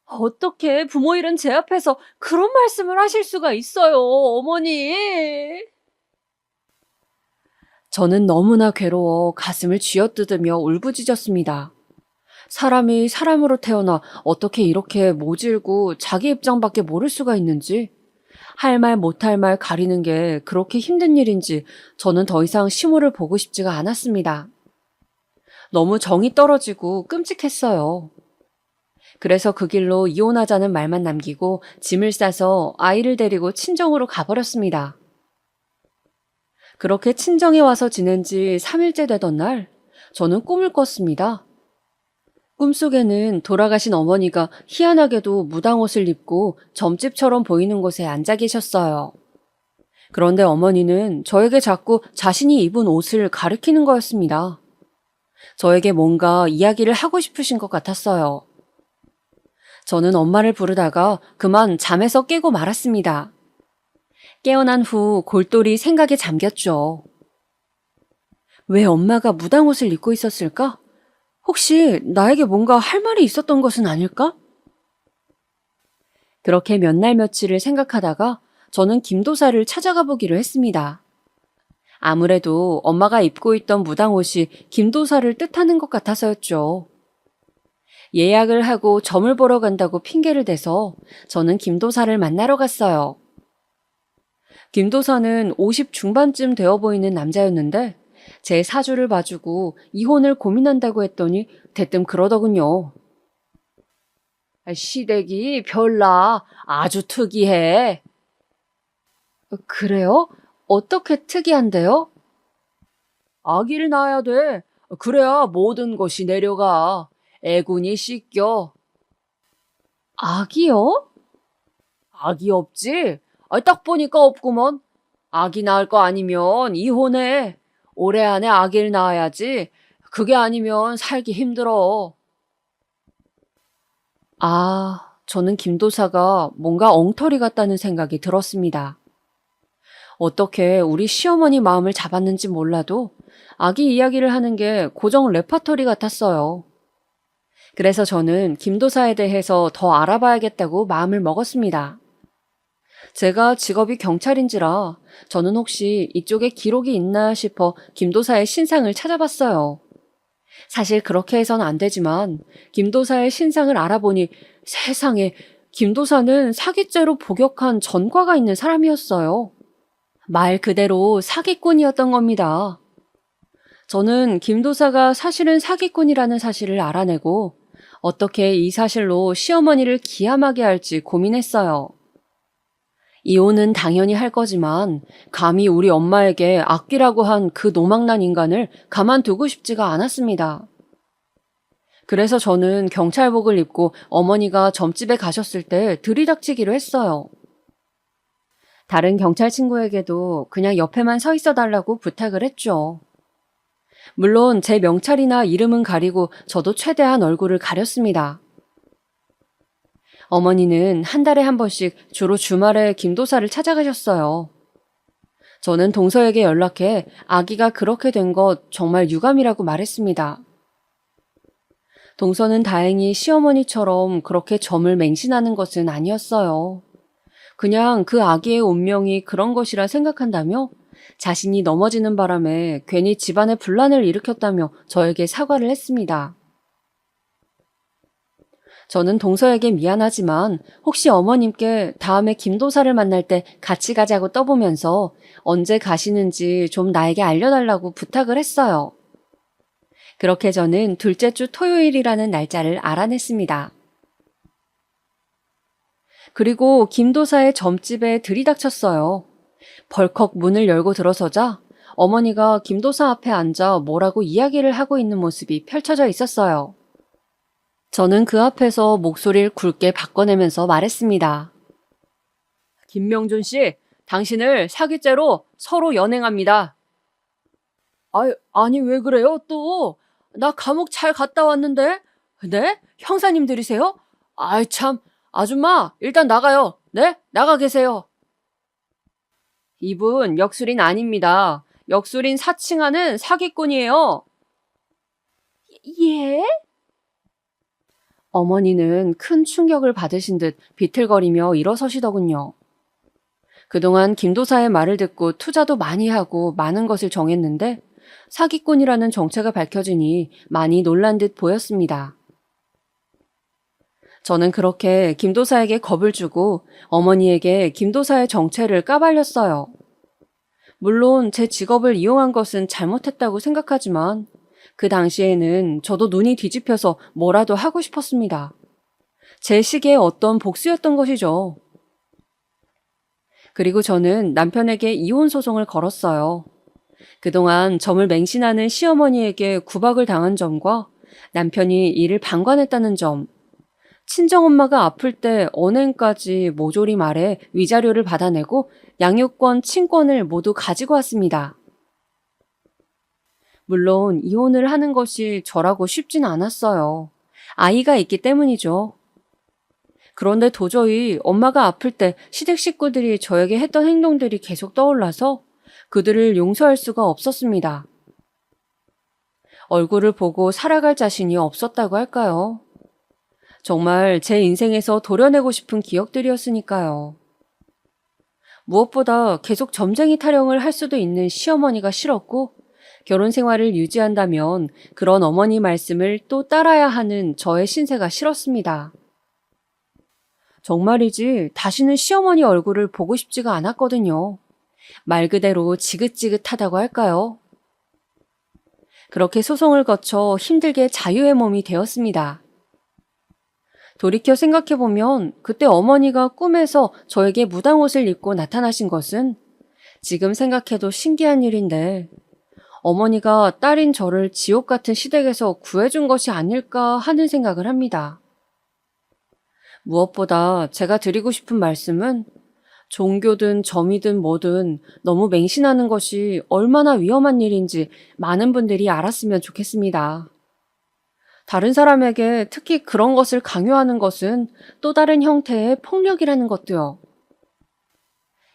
어떻게 부모 잃은 제 앞에서 그런 말씀을 하실 수가 있어요, 어머니. 저는 너무나 괴로워 가슴을 쥐어뜯으며 울부짖었습니다. 사람이 사람으로 태어나 어떻게 이렇게 모질고 자기 입장밖에 모를 수가 있는지, 할 말 못할 말 가리는 게 그렇게 힘든 일인지 저는 더 이상 시모를 보고 싶지가 않았습니다. 너무 정이 떨어지고 끔찍했어요. 그래서 그 길로 이혼하자는 말만 남기고 짐을 싸서 아이를 데리고 친정으로 가버렸습니다. 그렇게 친정에 와서 지낸 지 3일째 되던 날, 저는 꿈을 꿨습니다. 꿈속에는 돌아가신 어머니가 희한하게도 무당옷을 입고 점집처럼 보이는 곳에 앉아 계셨어요. 그런데 어머니는 저에게 자꾸 자신이 입은 옷을 가리키는 거였습니다. 저에게 뭔가 이야기를 하고 싶으신 것 같았어요. 저는 엄마를 부르다가 그만 잠에서 깨고 말았습니다. 깨어난 후 골똘히 생각에 잠겼죠. 왜 엄마가 무당옷을 입고 있었을까? 혹시 나에게 뭔가 할 말이 있었던 것은 아닐까? 그렇게 몇 날 며칠을 생각하다가 저는 김도사를 찾아가 보기로 했습니다. 아무래도 엄마가 입고 있던 무당옷이 김도사를 뜻하는 것 같아서였죠. 예약을 하고 점을 보러 간다고 핑계를 대서 저는 김도사를 만나러 갔어요. 김도사는 50 중반쯤 되어 보이는 남자였는데 제 사주를 봐주고 이혼을 고민한다고 했더니 대뜸 그러더군요. 시댁이 별나 아주 특이해. 그래요? 어떻게 특이한데요? 아기를 낳아야 돼. 그래야 모든 것이 내려가. 애군이 씻겨. 아기요? 아기 없지? 딱 보니까 없구먼. 아기 낳을 거 아니면 이혼해. 올해 안에 아기를 낳아야지. 그게 아니면 살기 힘들어. 저는 김도사가 뭔가 엉터리 같다는 생각이 들었습니다. 어떻게 우리 시어머니 마음을 잡았는지 몰라도 아기 이야기를 하는 게 고정 레퍼토리 같았어요. 그래서 저는 김도사에 대해서 더 알아봐야겠다고 마음을 먹었습니다. 제가 직업이 경찰인지라 저는 혹시 이쪽에 기록이 있나 싶어 김도사의 신상을 찾아봤어요. 사실 그렇게 해서는 안 되지만 김도사의 신상을 알아보니 세상에 김도사는 사기죄로 복역한 전과가 있는 사람이었어요. 말 그대로 사기꾼이었던 겁니다. 저는 김도사가 사실은 사기꾼이라는 사실을 알아내고 어떻게 이 사실로 시어머니를 기함하게 할지 고민했어요. 이혼은 당연히 할 거지만 감히 우리 엄마에게 악귀라고 한 그 노망난 인간을 가만두고 싶지가 않았습니다. 그래서 저는 경찰복을 입고 어머니가 점집에 가셨을 때 들이닥치기로 했어요. 다른 경찰 친구에게도 그냥 옆에만 서 있어 달라고 부탁을 했죠. 물론 제 명찰이나 이름은 가리고 저도 최대한 얼굴을 가렸습니다. 어머니는 한 달에 한 번씩 주로 주말에 김도사를 찾아가셨어요. 저는 동서에게 연락해 아기가 그렇게 된 것 정말 유감이라고 말했습니다. 동서는 다행히 시어머니처럼 그렇게 점을 맹신하는 것은 아니었어요. 그냥 그 아기의 운명이 그런 것이라 생각한다며 자신이 넘어지는 바람에 괜히 집안에 분란을 일으켰다며 저에게 사과를 했습니다. 저는 동서에게 미안하지만 혹시 어머님께 다음에 김도사를 만날 때 같이 가자고 떠보면서 언제 가시는지 좀 나에게 알려달라고 부탁을 했어요. 그렇게 저는 둘째 주 토요일이라는 날짜를 알아냈습니다. 그리고 김도사의 점집에 들이닥쳤어요. 벌컥 문을 열고 들어서자 어머니가 김도사 앞에 앉아 뭐라고 이야기를 하고 있는 모습이 펼쳐져 있었어요. 저는 그 앞에서 목소리를 굵게 바꿔내면서 말했습니다. 김명준 씨, 당신을 사기죄로 서로 연행합니다. 아니 왜 그래요 또? 나 감옥 잘 갔다 왔는데? 네? 형사님들이세요? 아이 참, 아줌마 일단 나가요. 네? 나가 계세요. 이분 역술인 아닙니다. 역술인 사칭하는 사기꾼이에요. 예? 어머니는 큰 충격을 받으신 듯 비틀거리며 일어서시더군요. 그동안 김도사의 말을 듣고 투자도 많이 하고 많은 것을 정했는데 사기꾼이라는 정체가 밝혀지니 많이 놀란 듯 보였습니다. 저는 그렇게 김도사에게 겁을 주고 어머니에게 김도사의 정체를 까발렸어요. 물론 제 직업을 이용한 것은 잘못했다고 생각하지만 그 당시에는 저도 눈이 뒤집혀서 뭐라도 하고 싶었습니다. 제 시기에 어떤 복수였던 것이죠. 그리고 저는 남편에게 이혼 소송을 걸었어요. 그동안 점을 맹신하는 시어머니에게 구박을 당한 점과 남편이 이를 방관했다는 점, 친정엄마가 아플 때 언행까지 모조리 말해 위자료를 받아내고 양육권, 친권을 모두 가지고 왔습니다. 물론 이혼을 하는 것이 저라고 쉽진 않았어요. 아이가 있기 때문이죠. 그런데 도저히 엄마가 아플 때 시댁 식구들이 저에게 했던 행동들이 계속 떠올라서 그들을 용서할 수가 없었습니다. 얼굴을 보고 살아갈 자신이 없었다고 할까요? 정말 제 인생에서 도려내고 싶은 기억들이었으니까요. 무엇보다 계속 점쟁이 타령을 할 수도 있는 시어머니가 싫었고 결혼 생활을 유지한다면 그런 어머니 말씀을 또 따라야 하는 저의 신세가 싫었습니다. 정말이지 다시는 시어머니 얼굴을 보고 싶지가 않았거든요. 말 그대로 지긋지긋하다고 할까요? 그렇게 소송을 거쳐 힘들게 자유의 몸이 되었습니다. 돌이켜 생각해보면 그때 어머니가 꿈에서 저에게 무당옷을 입고 나타나신 것은 지금 생각해도 신기한 일인데 어머니가 딸인 저를 지옥 같은 시댁에서 구해준 것이 아닐까 하는 생각을 합니다. 무엇보다 제가 드리고 싶은 말씀은 종교든 점이든 뭐든 너무 맹신하는 것이 얼마나 위험한 일인지 많은 분들이 알았으면 좋겠습니다. 다른 사람에게 특히 그런 것을 강요하는 것은 또 다른 형태의 폭력이라는 것도요.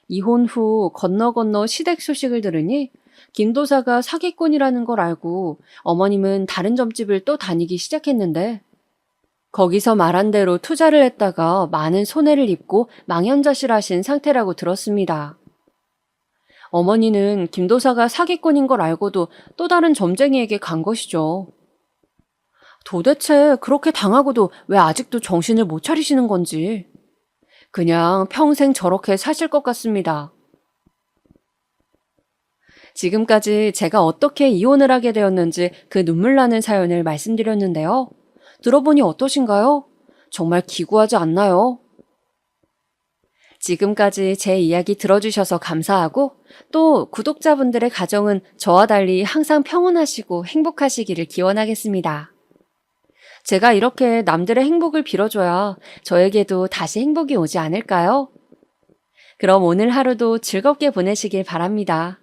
이혼 후 건너 시댁 소식을 들으니 김도사가 사기꾼이라는 걸 알고 어머님은 다른 점집을 또 다니기 시작했는데 거기서 말한 대로 투자를 했다가 많은 손해를 입고 망연자실하신 상태라고 들었습니다. 어머니는 김도사가 사기꾼인 걸 알고도 또 다른 점쟁이에게 간 것이죠. 도대체 그렇게 당하고도 왜 아직도 정신을 못 차리시는 건지 그냥 평생 저렇게 사실 것 같습니다. 지금까지 제가 어떻게 이혼을 하게 되었는지 그 눈물 나는 사연을 말씀드렸는데요. 들어보니 어떠신가요? 정말 기구하지 않나요? 지금까지 제 이야기 들어주셔서 감사하고 또 구독자분들의 가정은 저와 달리 항상 평온하시고 행복하시기를 기원하겠습니다. 제가 이렇게 남들의 행복을 빌어줘야 저에게도 다시 행복이 오지 않을까요? 그럼 오늘 하루도 즐겁게 보내시길 바랍니다.